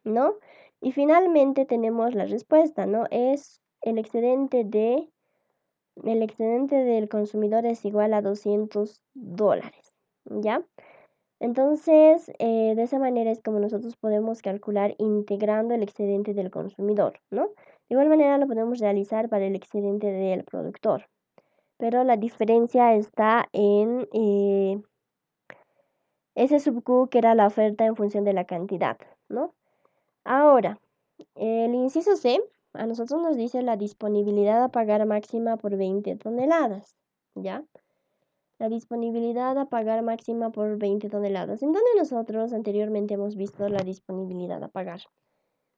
¿no? Y finalmente tenemos la respuesta, ¿no? Es el excedente del consumidor es igual a $200, ¿ya? Entonces, de esa manera es como nosotros podemos calcular integrando el excedente del consumidor, ¿no? De igual manera lo podemos realizar para el excedente del productor, pero la diferencia está en ese sub Q, que era la oferta en función de la cantidad, ¿no? Ahora, el inciso C a nosotros nos dice la disponibilidad a pagar máxima por 20 toneladas, ¿ya? La disponibilidad a pagar máxima por 20 toneladas. ¿En dónde nosotros anteriormente hemos visto la disponibilidad a pagar?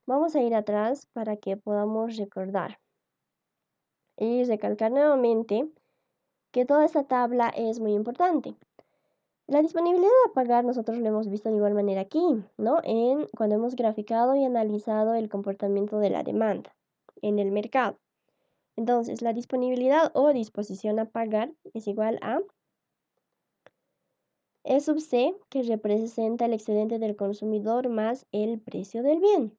vamos a ir atrás para que podamos recordar y recalcar nuevamente que toda esta tabla es muy importante. La disponibilidad a pagar nosotros lo hemos visto de igual manera aquí, ¿no? Cuando hemos graficado y analizado el comportamiento de la demanda en el mercado. Entonces, la disponibilidad o disposición a pagar es igual a E sub C, que representa el excedente del consumidor más el precio del bien.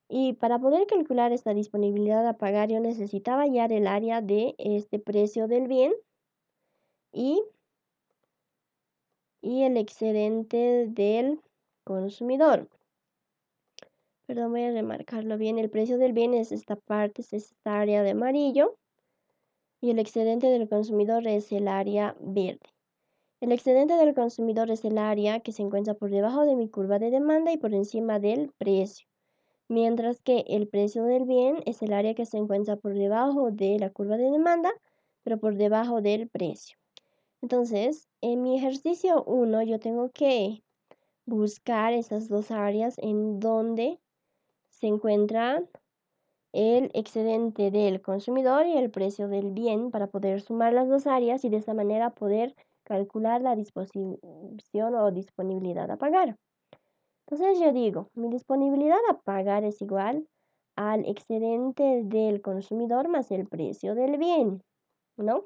Y para poder calcular esta disponibilidad a pagar, yo necesitaba hallar el área de este precio del bien y el excedente del consumidor. Perdón, voy a remarcarlo bien. El precio del bien es esta parte, es esta área de amarillo. Y el excedente del consumidor es el área verde. El excedente del consumidor es el área que se encuentra por debajo de mi curva de demanda y por encima del precio. Mientras que el precio del bien es el área que se encuentra por debajo de la curva de demanda, pero por debajo del precio. Entonces, en mi ejercicio 1 yo tengo que buscar esas dos áreas en donde se encuentran el excedente del consumidor y el precio del bien para poder sumar las dos áreas y de esta manera poder calcular la disposición o disponibilidad a pagar. Entonces yo digo, mi disponibilidad a pagar es igual al excedente del consumidor más el precio del bien, ¿no?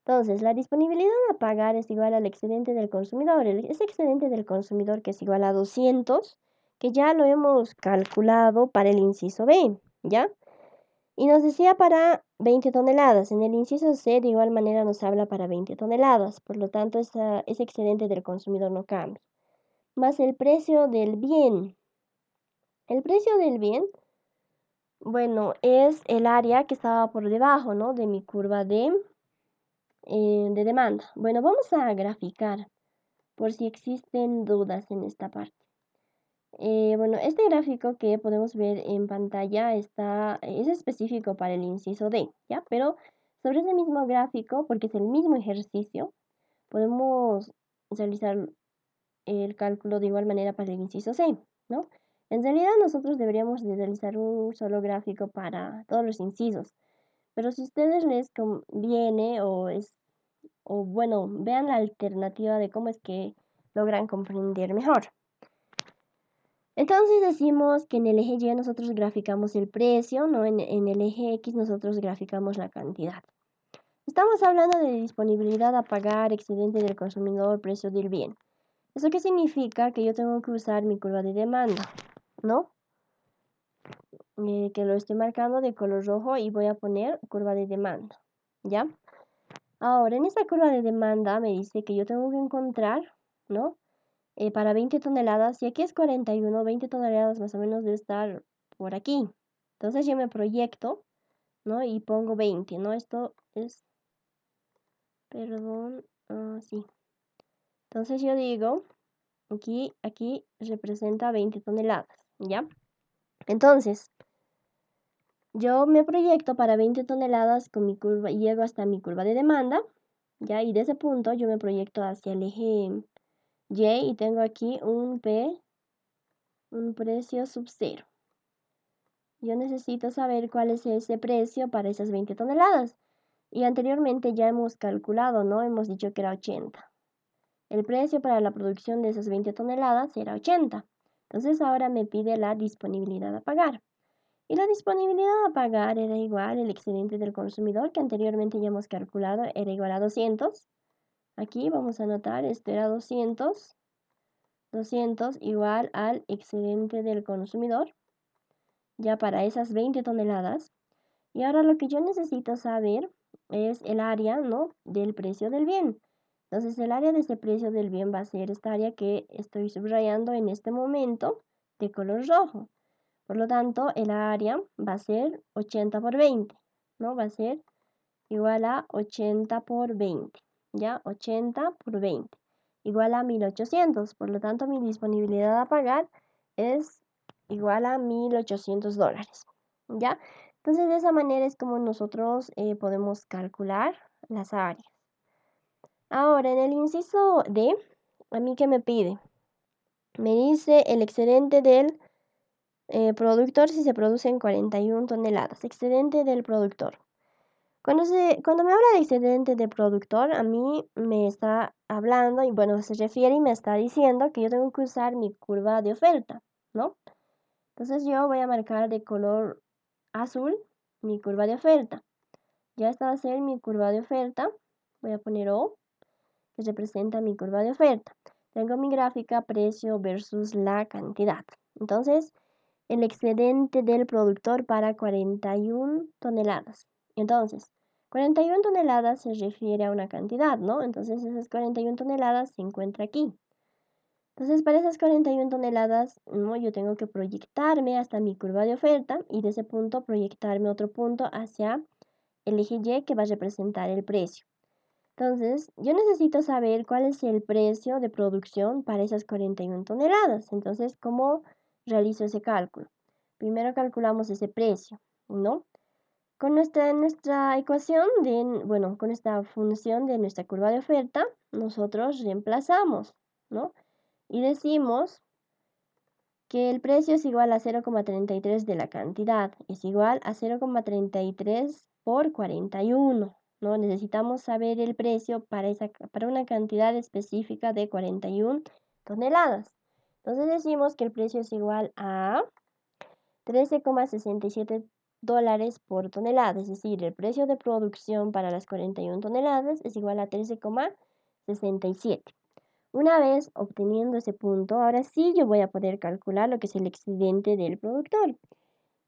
Entonces, la disponibilidad a pagar es igual al excedente del consumidor. Ese excedente del consumidor que es igual a 200, que ya lo hemos calculado para el inciso B, ¿ya? Y nos decía para 20 toneladas. En el inciso C de igual manera nos habla para 20 toneladas. Por lo tanto, ese excedente del consumidor no cambia. Más el precio del bien. El precio del bien, bueno, es el área que estaba por debajo, ¿no? De mi curva de demanda. Bueno, vamos a graficar por si existen dudas en esta parte. Bueno, este gráfico que podemos ver en pantalla es específico para el inciso D, ¿ya? Pero sobre ese mismo gráfico, porque es el mismo ejercicio, podemos realizar el cálculo de igual manera para el inciso C, ¿no? En realidad nosotros deberíamos de realizar un solo gráfico para todos los incisos, pero si a ustedes les conviene o bueno, vean la alternativa de cómo es que logran comprender mejor. Entonces decimos que en el eje Y nosotros graficamos el precio, ¿no? En el eje X nosotros graficamos la cantidad. Estamos hablando de disponibilidad a pagar, excedente del consumidor, precio del bien. ¿Eso qué significa? Que yo tengo que usar mi curva de demanda, ¿no? Que lo estoy marcando de color rojo y voy a poner curva de demanda, ¿ya? Ahora, en esta curva de demanda me dice que yo tengo que encontrar, ¿no? Para 20 toneladas, y aquí es 41, 20 toneladas más o menos debe estar por aquí. Entonces yo me proyecto, ¿no? Y pongo 20, ¿no? Esto es, perdón, sí. Entonces yo digo, aquí representa 20 toneladas, ¿ya? Entonces, yo me proyecto para 20 toneladas con mi curva, y llego hasta mi curva de demanda, ¿ya? Y de ese punto yo me proyecto hacia el eje Y y tengo aquí un precio sub 0. Yo necesito saber cuál es ese precio para esas 20 toneladas. Y anteriormente ya hemos calculado, ¿no? Hemos dicho que era 80. El precio para la producción de esas 20 toneladas era 80. Entonces ahora me pide la disponibilidad a pagar. Y la disponibilidad a pagar era igual el excedente del consumidor, que anteriormente ya hemos calculado, era igual a 200. Aquí vamos a anotar, esto era 200. 200 igual al excedente del consumidor, ya para esas 20 toneladas. Y ahora lo que yo necesito saber es el área, ¿no? Del precio del bien. Entonces el área de ese precio del bien va a ser esta área que estoy subrayando en este momento de color rojo. Por lo tanto, el área va a ser 80 por 20, ¿no? Va a ser igual a 80 por 20, ¿ya? 80 por 20, igual a 1800. Por lo tanto, mi disponibilidad a pagar es igual a $1,800, ¿ya? Entonces, de esa manera es como nosotros podemos calcular las áreas. Ahora, en el inciso D, ¿a mí qué me pide? Me dice el excedente del productor si se producen 41 toneladas, excedente del productor. Cuando me habla de excedente de productor, a mí me está hablando, y bueno, se refiere y me está diciendo que yo tengo que usar mi curva de oferta, ¿no? Entonces yo voy a marcar de color azul mi curva de oferta. Ya esta va a ser mi curva de oferta. Voy a poner O, que representa mi curva de oferta. Tengo mi gráfica precio versus la cantidad. Entonces, el excedente del productor para 41 toneladas. Entonces, 41 toneladas se refiere a una cantidad, ¿no? Entonces, esas 41 toneladas se encuentra aquí. Entonces, para esas 41 toneladas, ¿no? Yo tengo que proyectarme hasta mi curva de oferta y de ese punto proyectarme otro punto hacia el eje Y que va a representar el precio. Entonces, yo necesito saber cuál es el precio de producción para esas 41 toneladas. Entonces, ¿cómo realizo ese cálculo? Primero calculamos ese precio, ¿no? Con nuestra ecuación con esta función de nuestra curva de oferta, nosotros reemplazamos, ¿no? Y decimos que el precio es igual a 0,33 de la cantidad, es igual a 0,33 por 41, ¿no? Necesitamos saber el precio para una cantidad específica de 41 toneladas. Entonces decimos que el precio es igual a 13,67 dólares por tonelada, es decir, el precio de producción para las 41 toneladas es igual a 13,67. Una vez obteniendo ese punto, ahora sí yo voy a poder calcular lo que es el excedente del productor.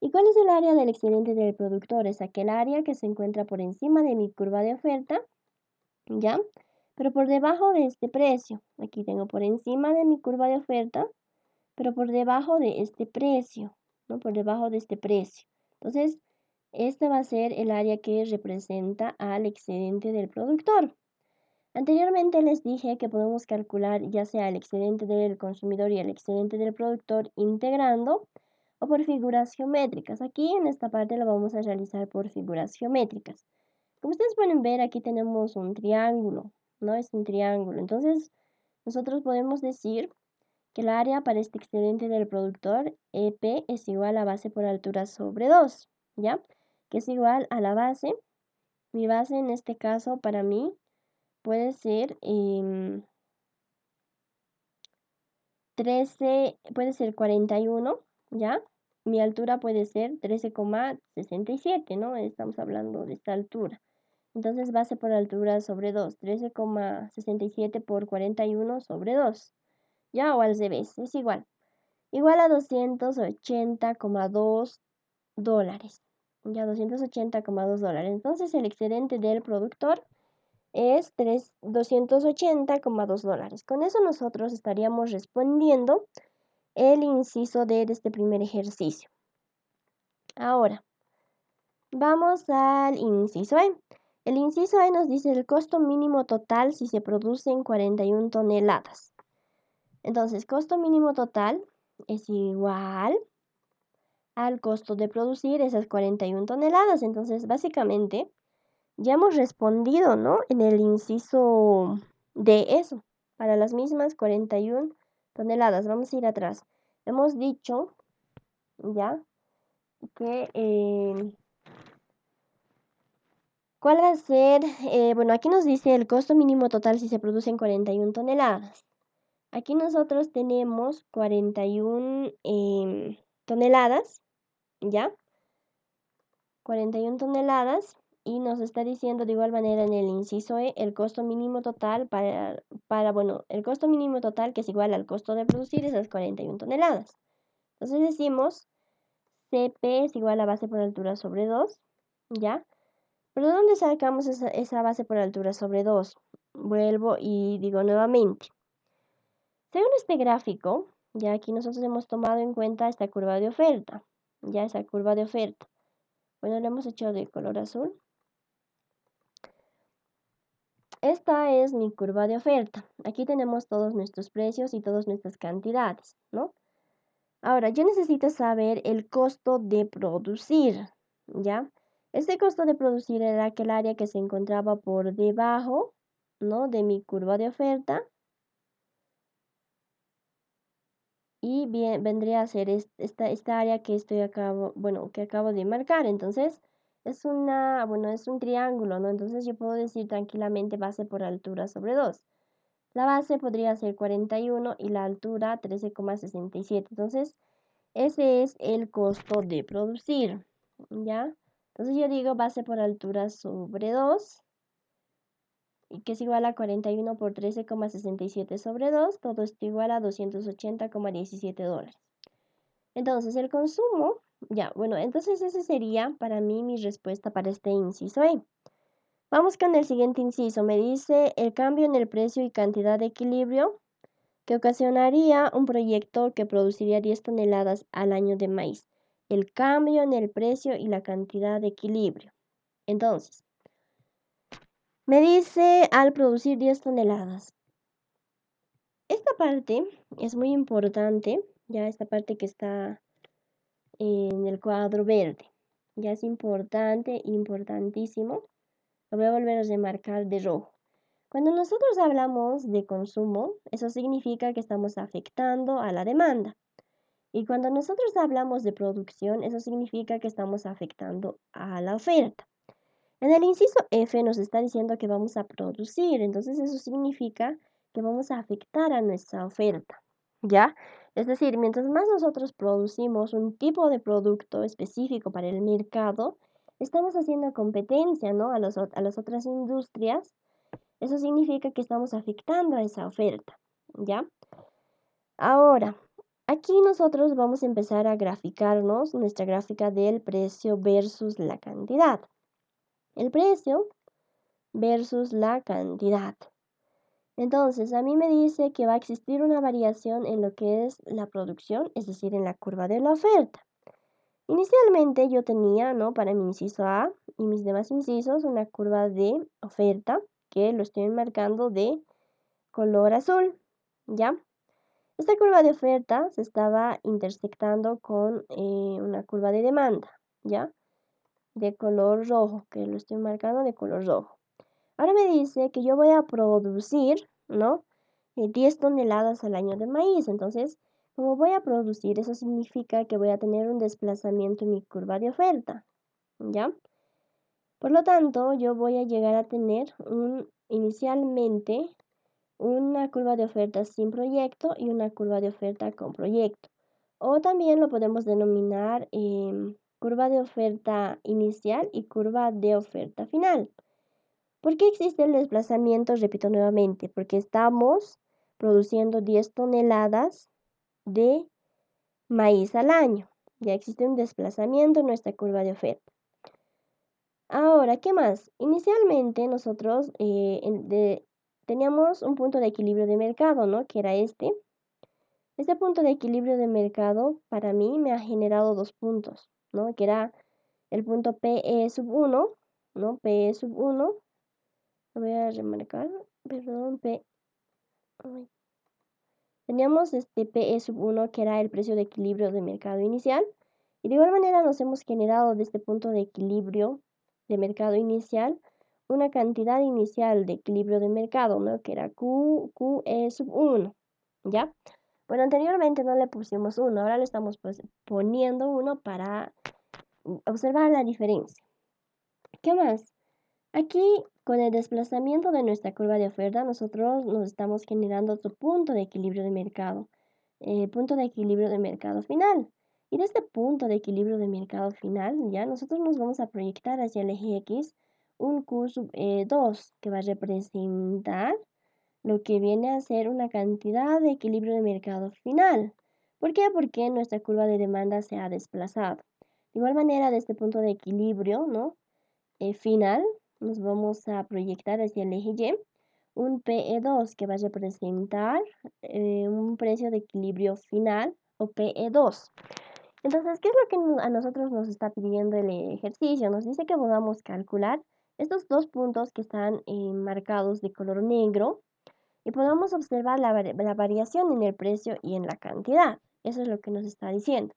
¿Y cuál es el área del excedente del productor? Es aquel área que se encuentra por encima de mi curva de oferta, ¿ya? Pero por debajo de este precio. Aquí tengo por encima de mi curva de oferta, pero por debajo de este precio, ¿no? Por debajo de este precio. Entonces, este va a ser el área que representa al excedente del productor. Anteriormente les dije que podemos calcular ya sea el excedente del consumidor y el excedente del productor integrando o por figuras geométricas. Aquí en esta parte lo vamos a realizar por figuras geométricas. Como ustedes pueden ver, aquí tenemos un triángulo, ¿no? Es un triángulo. Entonces, nosotros podemos decir que el área para este excedente del productor, EP, es igual a base por altura sobre 2, ¿ya? Que es igual a la base. Mi base en este caso para mí puede ser 41, ¿ya? Mi altura puede ser 13,67, ¿no? Estamos hablando de esta altura. Entonces, base por altura sobre 2, 13,67 por 41 sobre 2, ¿ya? O al revés, es igual. Igual a 280,2 dólares, ya 280,2 dólares. Entonces, el excedente del productor es 280,2 dólares. Con eso nosotros estaríamos respondiendo el inciso D de este primer ejercicio. Ahora, vamos al inciso E. El inciso E nos dice el costo mínimo total si se producen 41 toneladas. Entonces, costo mínimo total es igual al costo de producir esas 41 toneladas. Entonces, básicamente, ya hemos respondido, ¿no? En el inciso de eso, para las mismas 41 toneladas. Vamos a ir atrás. Hemos dicho, ya, que ¿cuál va a ser? Bueno, aquí nos dice el costo mínimo total si se producen 41 toneladas. Aquí nosotros tenemos 41 toneladas, ¿ya? 41 toneladas y nos está diciendo de igual manera en el inciso E el costo mínimo total el costo mínimo total que es igual al costo de producir esas 41 toneladas. Entonces decimos CP es igual a base por altura sobre 2, ¿ya? ¿Pero de dónde sacamos esa base por altura sobre 2? Vuelvo y digo nuevamente. Según este gráfico, ya aquí nosotros hemos tomado en cuenta esta curva de oferta, ya esa curva de oferta. Bueno, la hemos hecho de color azul. Esta es mi curva de oferta. Aquí tenemos todos nuestros precios y todas nuestras cantidades, ¿no? Ahora, yo necesito saber el costo de producir, ¿ya? Este costo de producir era aquel área que se encontraba por debajo, ¿no? De mi curva de oferta. y bien, vendría a ser esta área que que acabo de marcar. Entonces, es es un triángulo, ¿no? Entonces yo puedo decir tranquilamente base por altura sobre 2. La base podría ser 41 y la altura 13,67. Entonces, ese es el costo de producir, ¿ya? Entonces yo digo base por altura sobre 2, y que es igual a 41 por 13,67 sobre 2. Todo esto igual a $280,17. Entonces el consumo, entonces ese sería para mí mi respuesta para este inciso E. Vamos con el siguiente inciso. Me dice el cambio en el precio y cantidad de equilibrio que ocasionaría un proyecto que produciría 10 toneladas al año de maíz. El cambio en el precio y la cantidad de equilibrio. Entonces, me dice al producir 10 toneladas. Esta parte es muy importante, ya esta parte que está en el cuadro verde. Ya es importante, importantísimo. Lo voy a volver a remarcar de rojo. Cuando nosotros hablamos de consumo, eso significa que estamos afectando a la demanda. Y cuando nosotros hablamos de producción, eso significa que estamos afectando a la oferta. En el inciso F nos está diciendo que vamos a producir, entonces eso significa que vamos a afectar a nuestra oferta, ¿ya? Es decir, mientras más nosotros producimos un tipo de producto específico para el mercado, estamos haciendo competencia, ¿no? A las otras industrias. Eso significa que estamos afectando a esa oferta, ¿ya? Ahora, aquí nosotros vamos a empezar a graficarnos nuestra gráfica del precio versus la cantidad. El precio versus la cantidad. Entonces, a mí me dice que va a existir una variación en lo que es la producción, es decir, en la curva de la oferta. Inicialmente yo tenía, ¿no? Para mi inciso A y mis demás incisos, una curva de oferta que lo estoy marcando de color azul, ¿ya? Esta curva de oferta se estaba intersectando con una curva de demanda, ¿ya? De color rojo, que lo estoy marcando de color rojo. Ahora me dice que yo voy a producir, ¿no? 10 toneladas al año de maíz. Entonces, como voy a producir, eso significa que voy a tener un desplazamiento en mi curva de oferta, ¿ya? Por lo tanto, yo voy a llegar a tener inicialmente una curva de oferta sin proyecto y una curva de oferta con proyecto. O también lo podemos denominar curva de oferta inicial y curva de oferta final. ¿Por qué existe el desplazamiento? Repito nuevamente, porque estamos produciendo 10 toneladas de maíz al año. Ya existe un desplazamiento en nuestra curva de oferta. Ahora, ¿qué más? Inicialmente nosotros teníamos un punto de equilibrio de mercado, ¿no? Que era este. Este punto de equilibrio de mercado para mí me ha generado dos puntos, ¿no? Que era el punto PE sub 1, ¿no? PE sub 1. Lo voy a remarcar, perdón, Teníamos este PE sub 1 que era el precio de equilibrio de mercado inicial. Y de igual manera nos hemos generado de este punto de equilibrio de mercado inicial una cantidad inicial de equilibrio de mercado, ¿no? Que era QE sub 1, ¿ya? Bueno, anteriormente no le pusimos 1, ahora le estamos poniendo 1 para observar la diferencia. ¿Qué más? Aquí, con el desplazamiento de nuestra curva de oferta, nosotros nos estamos generando otro punto de equilibrio de mercado, punto de equilibrio de mercado final. Y de este punto de equilibrio de mercado final, ya nosotros nos vamos a proyectar hacia el eje X un Q sub 2 que va a representar lo que viene a ser una cantidad de equilibrio de mercado final. ¿Por qué? Porque nuestra curva de demanda se ha desplazado. De igual manera, de este punto de equilibrio, ¿no? Final, nos vamos a proyectar hacia el eje Y un PE2 que va a representar un precio de equilibrio final o PE2. Entonces, ¿qué es lo que a nosotros nos está pidiendo el ejercicio? Nos dice que podamos calcular estos dos puntos que están marcados de color negro y podamos observar la variación en el precio y en la cantidad. Eso es lo que nos está diciendo.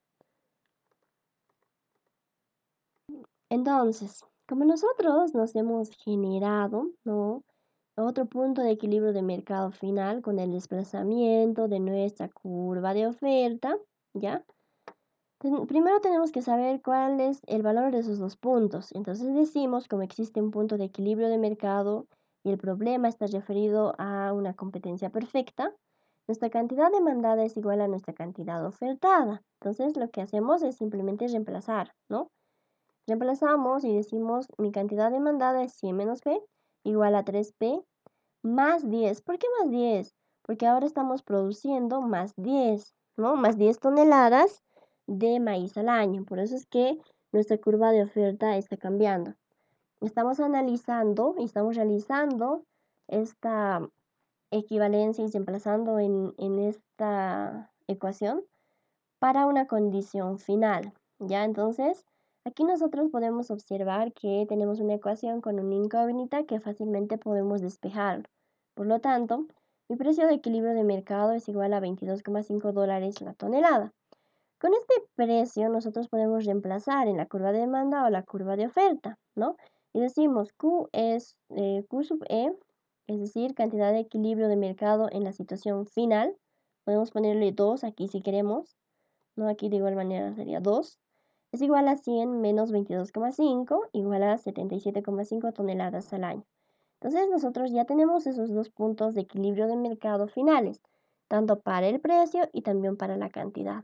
Entonces, como nosotros nos hemos generado, ¿no? otro punto de equilibrio de mercado final con el desplazamiento de nuestra curva de oferta, ¿ya? Primero tenemos que saber cuál es el valor de esos dos puntos. Entonces decimos, como existe un punto de equilibrio de mercado y el problema está referido a una competencia perfecta, nuestra cantidad demandada es igual a nuestra cantidad ofertada. Entonces lo que hacemos es simplemente reemplazar, ¿no? Reemplazamos y decimos mi cantidad demandada es 100 menos P igual a 3P más 10. ¿Por qué más 10? Porque ahora estamos produciendo más 10, ¿no? Más 10 toneladas de maíz al año. Por eso es que nuestra curva de oferta está cambiando. Estamos analizando y estamos realizando esta equivalencia y reemplazando en esta ecuación para una condición final, ¿ya? Entonces, aquí nosotros podemos observar que tenemos una ecuación con una incógnita que fácilmente podemos despejar. Por lo tanto, mi precio de equilibrio de mercado es igual a $22,5 la tonelada. Con este precio nosotros podemos reemplazar en la curva de demanda o la curva de oferta, ¿no? Y decimos Q es Q sub E, es decir, cantidad de equilibrio de mercado en la situación final. Podemos ponerle 2 aquí si queremos, ¿no? Aquí de igual manera sería 2. Es igual a 100 menos 22,5 igual a 77,5 toneladas al año. Entonces nosotros ya tenemos esos dos puntos de equilibrio de mercado finales, tanto para el precio y también para la cantidad.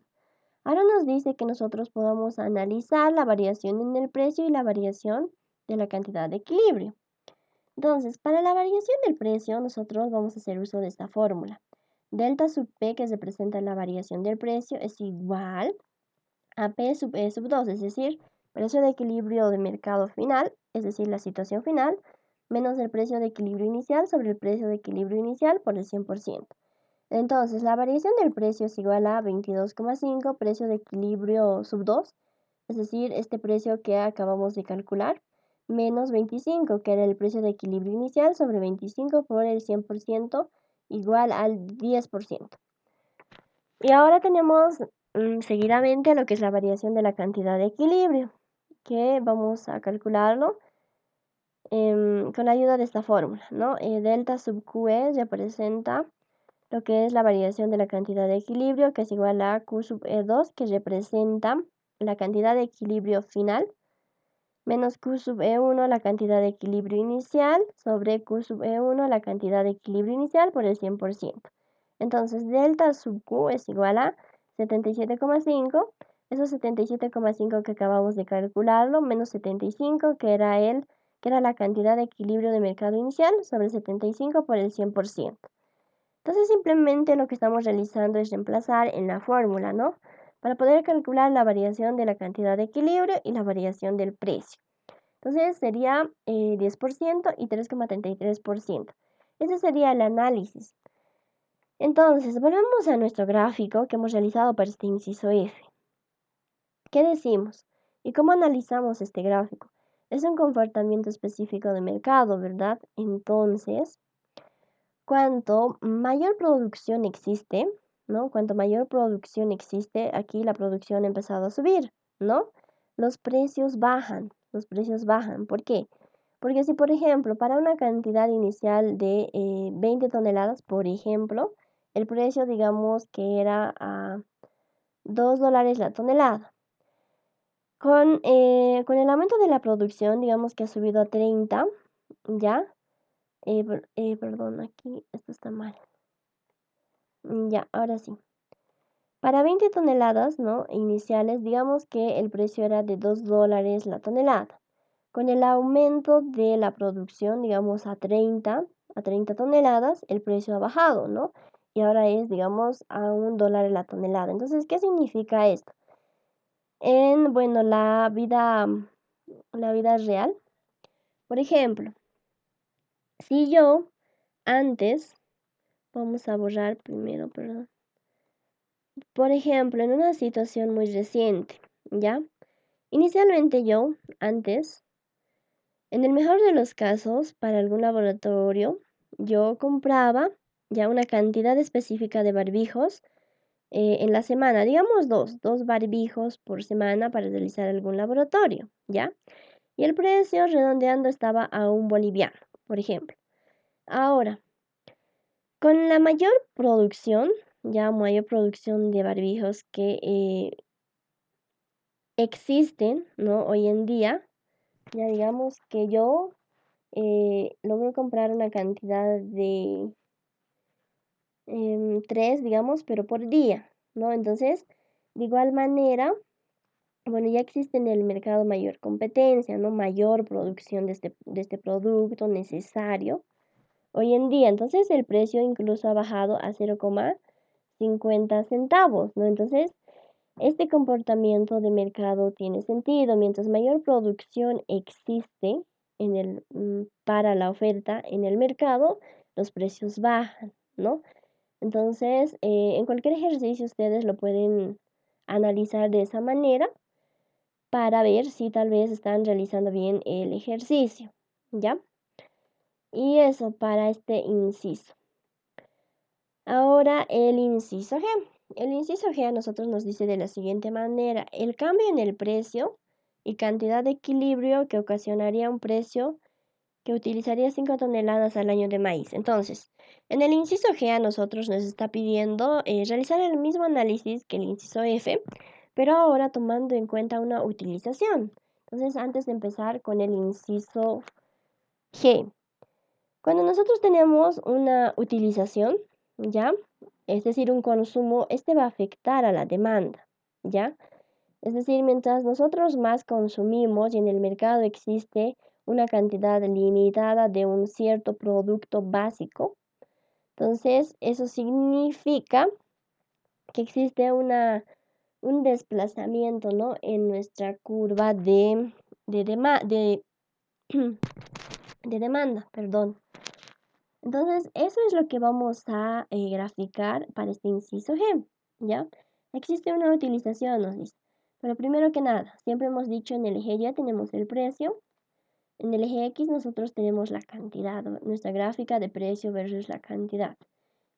Ahora nos dice que nosotros podamos analizar la variación en el precio y la variación de la cantidad de equilibrio. Entonces, para la variación del precio, nosotros vamos a hacer uso de esta fórmula. Delta sub P, que representa la variación del precio, es igual a P sub E sub 2, es decir, precio de equilibrio de mercado final, es decir, la situación final, menos el precio de equilibrio inicial sobre el precio de equilibrio inicial por el 100%. Entonces, la variación del precio es igual a 22,5 precio de equilibrio sub 2, es decir, este precio que acabamos de calcular, menos 25, que era el precio de equilibrio inicial, sobre 25 por el 100%, igual al 10%. Y ahora tenemos seguidamente lo que es la variación de la cantidad de equilibrio, que vamos a calcularlo con la ayuda de esta fórmula, ¿no? Delta sub QE representa lo que es la variación de la cantidad de equilibrio, que es igual a Q sub E2, que representa la cantidad de equilibrio final, menos Q sub E1, la cantidad de equilibrio inicial, sobre Q sub E1, la cantidad de equilibrio inicial por el 100%. Entonces, delta sub Q es igual a 77,5, esos 77,5 que acabamos de calcularlo, menos 75, que era la cantidad de equilibrio de mercado inicial, sobre 75 por el 100%. Entonces simplemente lo que estamos realizando es reemplazar en la fórmula, ¿no? Para poder calcular la variación de la cantidad de equilibrio y la variación del precio. Entonces sería 10% y 3,33%. Ese sería el análisis. Entonces, volvemos a nuestro gráfico que hemos realizado para este inciso F. ¿Qué decimos? ¿Y cómo analizamos este gráfico? Es un comportamiento específico de mercado, ¿verdad? Entonces, cuanto mayor producción existe, ¿no? Cuanto mayor producción existe, aquí la producción ha empezado a subir, ¿no? Los precios bajan, los precios bajan. ¿Por qué? Porque si, por ejemplo, para una cantidad inicial de 20 toneladas, por ejemplo, el precio, digamos que era a $2 la tonelada. Con el aumento de la producción, digamos que ha subido a 30, ¿ya? Perdón, aquí esto está mal. Ya, ahora sí. Para 20 toneladas, ¿no? Iniciales, digamos que el precio era de $2 la tonelada. Con el aumento de la producción, digamos a 30 toneladas, el precio ha bajado, ¿no? Y ahora es, digamos, a $1 la tonelada. Entonces, ¿qué significa esto? Bueno, la vida real, por ejemplo, si yo antes, vamos a borrar primero, perdón. Por ejemplo, en una situación muy reciente, ¿ya? Inicialmente yo, antes, en el mejor de los casos, para algún laboratorio, yo compraba ya una cantidad específica de barbijos en la semana, digamos dos barbijos por semana para realizar algún laboratorio, ¿ya? Y el precio redondeando estaba a $1, por ejemplo. Ahora, con la mayor producción, ya mayor producción de barbijos que existen, ¿no? Hoy en día, ya digamos que yo logro comprar una cantidad de 3, digamos, pero por día, ¿no? Entonces, de igual manera, bueno, ya existe en el mercado mayor competencia, ¿no? Mayor producción de este producto necesario hoy en día. Entonces, el precio incluso ha bajado a 0,50 centavos, ¿no? Entonces, este comportamiento de mercado tiene sentido. Mientras mayor producción existe para la oferta en el mercado, los precios bajan, ¿no? Entonces, en cualquier ejercicio ustedes lo pueden analizar de esa manera para ver si tal vez están realizando bien el ejercicio, ¿ya? Y eso para este inciso. Ahora el inciso G. El inciso G a nosotros nos dice de la siguiente manera: el cambio en el precio y cantidad de equilibrio que ocasionaría un precio que utilizaría 5 toneladas al año de maíz. Entonces, en el inciso G a nosotros nos está pidiendo realizar el mismo análisis que el inciso F, pero ahora tomando en cuenta una utilización. Entonces, antes de empezar con el inciso G, cuando nosotros tenemos una utilización, ¿ya? Es decir, un consumo, este va a afectar a la demanda, ¿ya? Es decir, mientras nosotros más consumimos y en el mercado existe una cantidad limitada de un cierto producto básico, entonces eso significa que existe un desplazamiento, ¿no? En nuestra curva de demanda, perdón. Entonces, eso es lo que vamos a graficar para este inciso G, ¿ya? Existe una utilización, nos dice. Pero primero que nada, siempre hemos dicho en el eje Y tenemos el precio, en el eje X nosotros tenemos la cantidad, nuestra gráfica de precio versus la cantidad.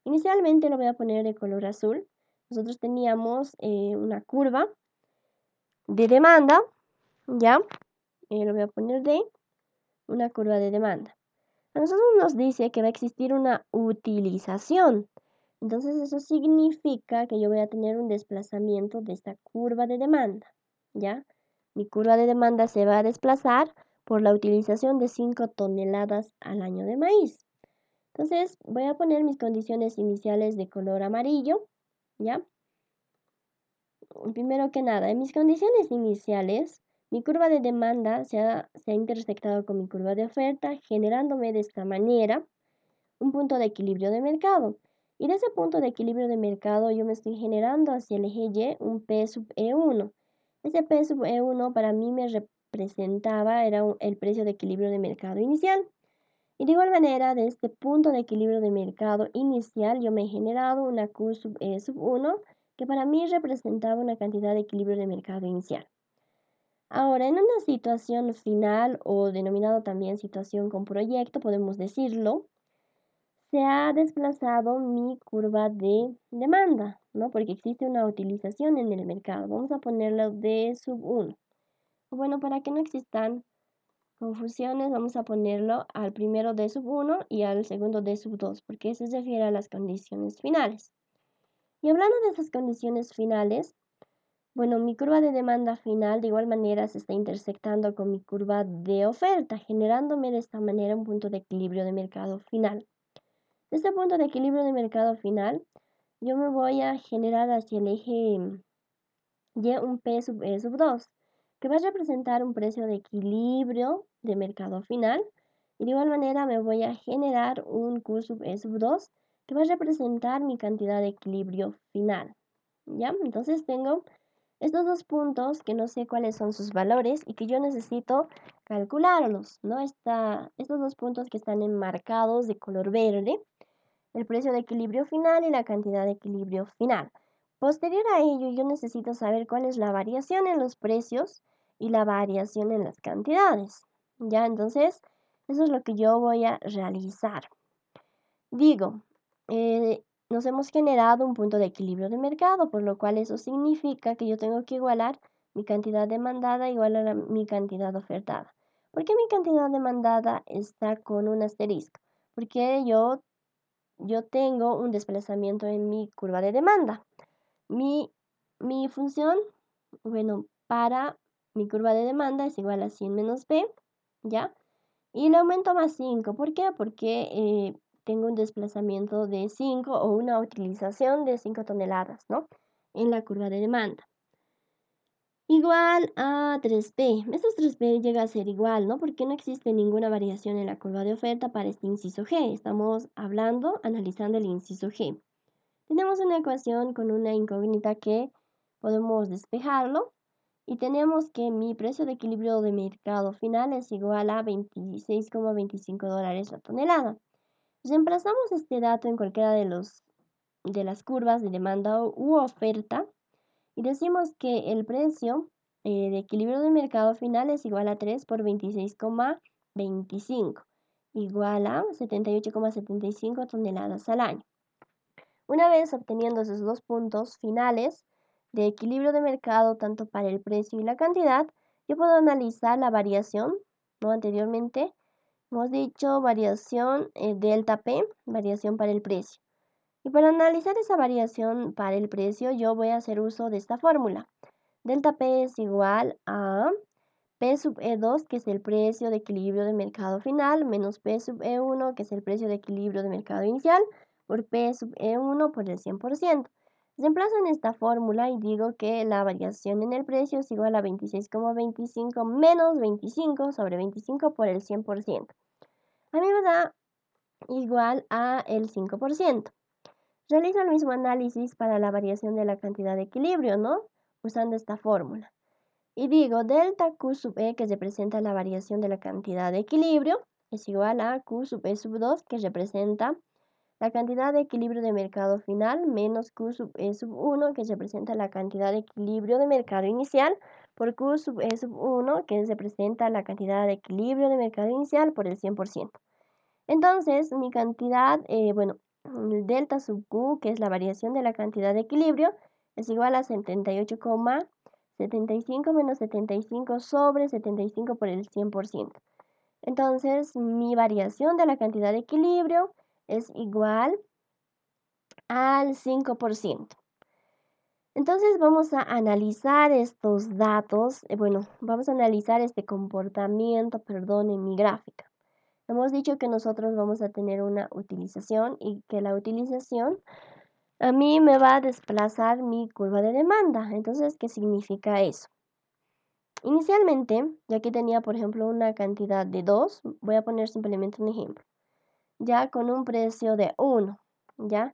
Inicialmente lo voy a poner de color azul. Nosotros teníamos una curva de demanda, ¿ya? Lo voy a poner de una curva de demanda. A nosotros nos dice que va a existir una utilización. Entonces eso significa que yo voy a tener un desplazamiento de esta curva de demanda, ¿ya? Mi curva de demanda se va a desplazar por la utilización de 5 toneladas al año de maíz. Entonces voy a poner mis condiciones iniciales de color amarillo, ¿ya? Primero que nada, en mis condiciones iniciales, mi curva de demanda se ha intersectado con mi curva de oferta, generándome de esta manera un punto de equilibrio de mercado. Y de ese punto de equilibrio de mercado yo me estoy generando hacia el eje Y un P sub E1. Ese P sub E1 para mí me representaba, era el precio de equilibrio de mercado inicial. Y de igual manera, de este punto de equilibrio de mercado inicial, yo me he generado una Q sub E sub 1, que para mí representaba una cantidad de equilibrio de mercado inicial. Ahora, en una situación final, o denominado también situación con proyecto, podemos decirlo, se ha desplazado mi curva de demanda, ¿no? Porque existe una utilización en el mercado. Vamos a ponerlo de sub 1. Bueno, para que no existan confusiones, vamos a ponerlo al primero de sub 1 y al segundo de sub 2, porque eso se refiere a las condiciones finales. Y hablando de esas condiciones finales, bueno, mi curva de demanda final de igual manera se está intersectando con mi curva de oferta, generándome de esta manera un punto de equilibrio de mercado final. De este punto de equilibrio de mercado final, yo me voy a generar hacia el eje Y un P sub E sub 2, que va a representar un precio de equilibrio de mercado final. Y de igual manera me voy a generar un Q sub E sub 2, que va a representar mi cantidad de equilibrio final. ¿Ya? Entonces tengo estos dos puntos que no sé cuáles son sus valores y que yo necesito calcularlos, ¿no? Estos dos puntos que están enmarcados de color verde, el precio de equilibrio final y la cantidad de equilibrio final. Posterior a ello, yo necesito saber cuál es la variación en los precios y la variación en las cantidades. Ya, entonces, eso es lo que yo voy a realizar. Digo, nos hemos generado un punto de equilibrio de mercado, por lo cual eso significa que yo tengo que igualar mi cantidad demandada igual a mi cantidad ofertada. ¿Por qué mi cantidad demandada está con un asterisco? porque yo tengo un desplazamiento en mi curva de demanda. Mi función, bueno, para mi curva de demanda es igual a 100 menos B, ¿ya? Y le aumento más 5. ¿Por qué? Porque tengo un desplazamiento de 5 o una utilización de 5 toneladas, ¿no? En la curva de demanda. Igual a 3B. Estos 3B llega a ser igual, ¿no? Porque no existe ninguna variación en la curva de oferta para este inciso G. Estamos analizando el inciso G. Tenemos una ecuación con una incógnita que podemos despejarlo y tenemos que mi precio de equilibrio de mercado final es igual a $26,25 la tonelada. Reemplazamos este dato en cualquiera de las curvas de demanda u oferta y decimos que el precio de equilibrio de mercado final es igual a 3 por 26,25, igual a 78,75 toneladas al año. Una vez obteniendo esos dos puntos finales de equilibrio de mercado tanto para el precio y la cantidad, yo puedo analizar la variación, ¿no? Anteriormente hemos dicho variación delta P, variación para el precio. Y para analizar esa variación para el precio, yo voy a hacer uso de esta fórmula. Delta P es igual a P sub E2, que es el precio de equilibrio de mercado final, menos P sub E1, que es el precio de equilibrio de mercado inicial, por P sub E1 por el 100%. Reemplazo en esta fórmula y digo que la variación en el precio es igual a 26,25 menos 25 sobre 25 por el 100%. A mí me da igual a el 5%. Realizo el mismo análisis para la variación de la cantidad de equilibrio, ¿no? Usando esta fórmula. Y digo, delta Q sub E, que representa la variación de la cantidad de equilibrio, es igual a Q sub E sub 2, que representa la cantidad de equilibrio de mercado final, menos Q sub E sub 1, que representa la cantidad de equilibrio de mercado inicial, por Q sub E sub 1, que representa la cantidad de equilibrio de mercado inicial por el 100%. Entonces, mi cantidad, el delta sub Q, que es la variación de la cantidad de equilibrio, es igual a 78,75 menos 75 sobre 75 por el 100%. Entonces, mi variación de la cantidad de equilibrio es igual al 5%. Entonces, vamos a analizar estos datos, vamos a analizar este comportamiento, en mi gráfica. Hemos dicho que nosotros vamos a tener una utilización y que la utilización a mí me va a desplazar mi curva de demanda. Entonces, ¿qué significa eso? Inicialmente, yo aquí tenía, por ejemplo, una cantidad de 2, voy a poner simplemente un ejemplo, ya con un precio de 1, ¿ya?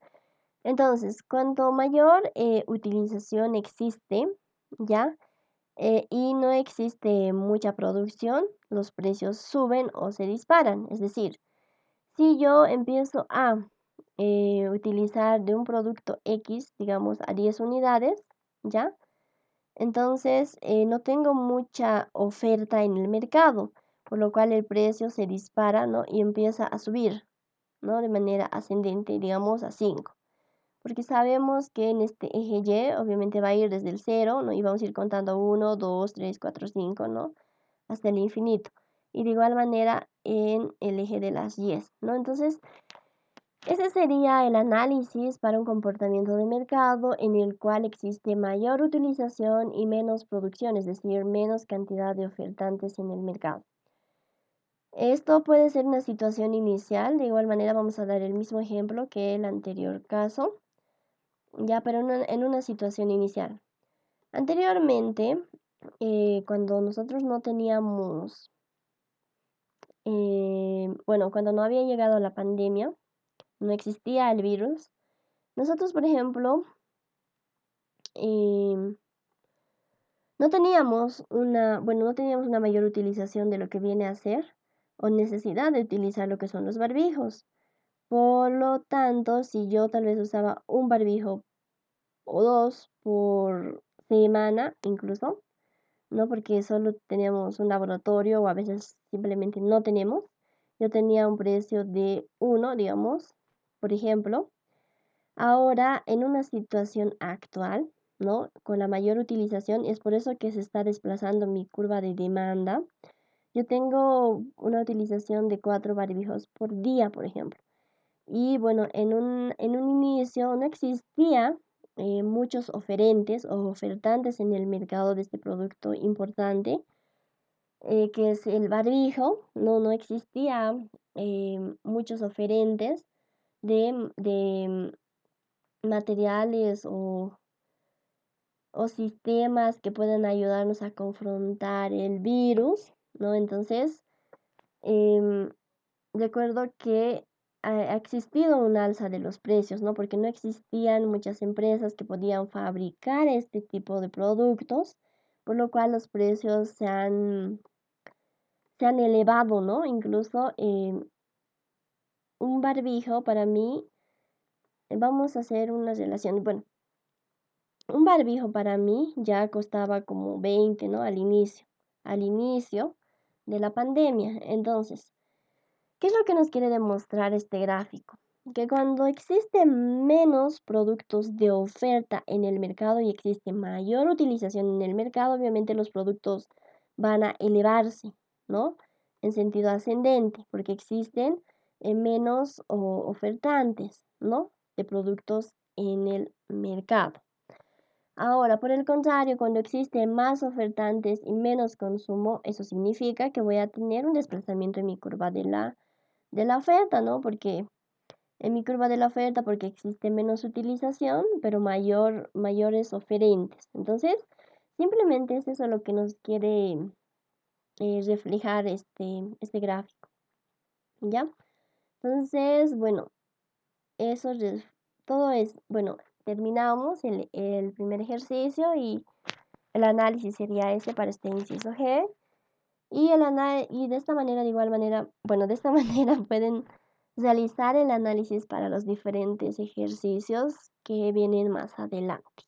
Entonces, cuanto mayor utilización existe, ¿ya? Y no existe mucha producción, los precios suben o se disparan. Es decir, si yo empiezo a utilizar de un producto X, digamos, a 10 unidades, ¿ya? Entonces, no tengo mucha oferta en el mercado, por lo cual el precio se dispara, ¿no? Y empieza a subir, ¿no? De manera ascendente, digamos, a 5. Porque sabemos que en este eje Y, obviamente va a ir desde el 0, ¿no? Y vamos a ir contando 1, 2, 3, 4, 5, ¿no? Hasta el infinito. Y de igual manera en el eje de las Y, ¿no? Entonces, ese sería el análisis para un comportamiento de mercado en el cual existe mayor utilización y menos producción, es decir, menos cantidad de ofertantes en el mercado. Esto puede ser una situación inicial, de igual manera vamos a dar el mismo ejemplo que el anterior caso, ya, pero en una situación inicial. Anteriormente, cuando nosotros no teníamos, cuando no había llegado la pandemia, no existía el virus, nosotros, por ejemplo, no teníamos una mayor utilización de lo que viene a ser o necesidad de utilizar lo que son los barbijos. Por lo tanto, si yo tal vez usaba un barbijo o dos por semana incluso, ¿no? Porque solo teníamos un laboratorio o a veces simplemente no tenemos. Yo tenía un precio de 1, digamos, por ejemplo. Ahora, en una situación actual, ¿no? Con la mayor utilización, es por eso que se está desplazando mi curva de demanda. yo tengo una utilización de 4 barbijos por día, por ejemplo. Y bueno, en un inicio no existía muchos oferentes o ofertantes en el mercado de este producto importante, que es el barbijo. No existía muchos oferentes de materiales o sistemas que puedan ayudarnos a confrontar el virus, ¿no? Entonces, em, recuerdo que ha existido un alza de los precios, ¿no? Porque no existían muchas empresas que podían fabricar este tipo de productos, por lo cual los precios se han elevado, ¿no? Incluso un barbijo para mí, vamos a hacer una relación, bueno, un barbijo para mí ya costaba como 20, ¿no? Al inicio de la pandemia. Entonces, ¿qué es lo que nos quiere demostrar este gráfico? Que cuando existen menos productos de oferta en el mercado y existe mayor utilización en el mercado, obviamente los productos van a elevarse, ¿no? En sentido ascendente, porque existen menos ofertantes, ¿no? De productos en el mercado. Ahora, por el contrario, cuando existen más ofertantes y menos consumo, eso significa que voy a tener un desplazamiento en mi curva de la oferta, ¿no? Porque en mi curva de la oferta, porque existe menos utilización, pero mayores oferentes. Entonces, simplemente es eso lo que nos quiere reflejar este gráfico, ¿ya? Entonces, bueno, eso todo es, bueno, terminamos el primer ejercicio y el análisis sería ese para este inciso G. Y de esta manera, de igual manera, bueno, de esta manera pueden realizar el análisis para los diferentes ejercicios que vienen más adelante.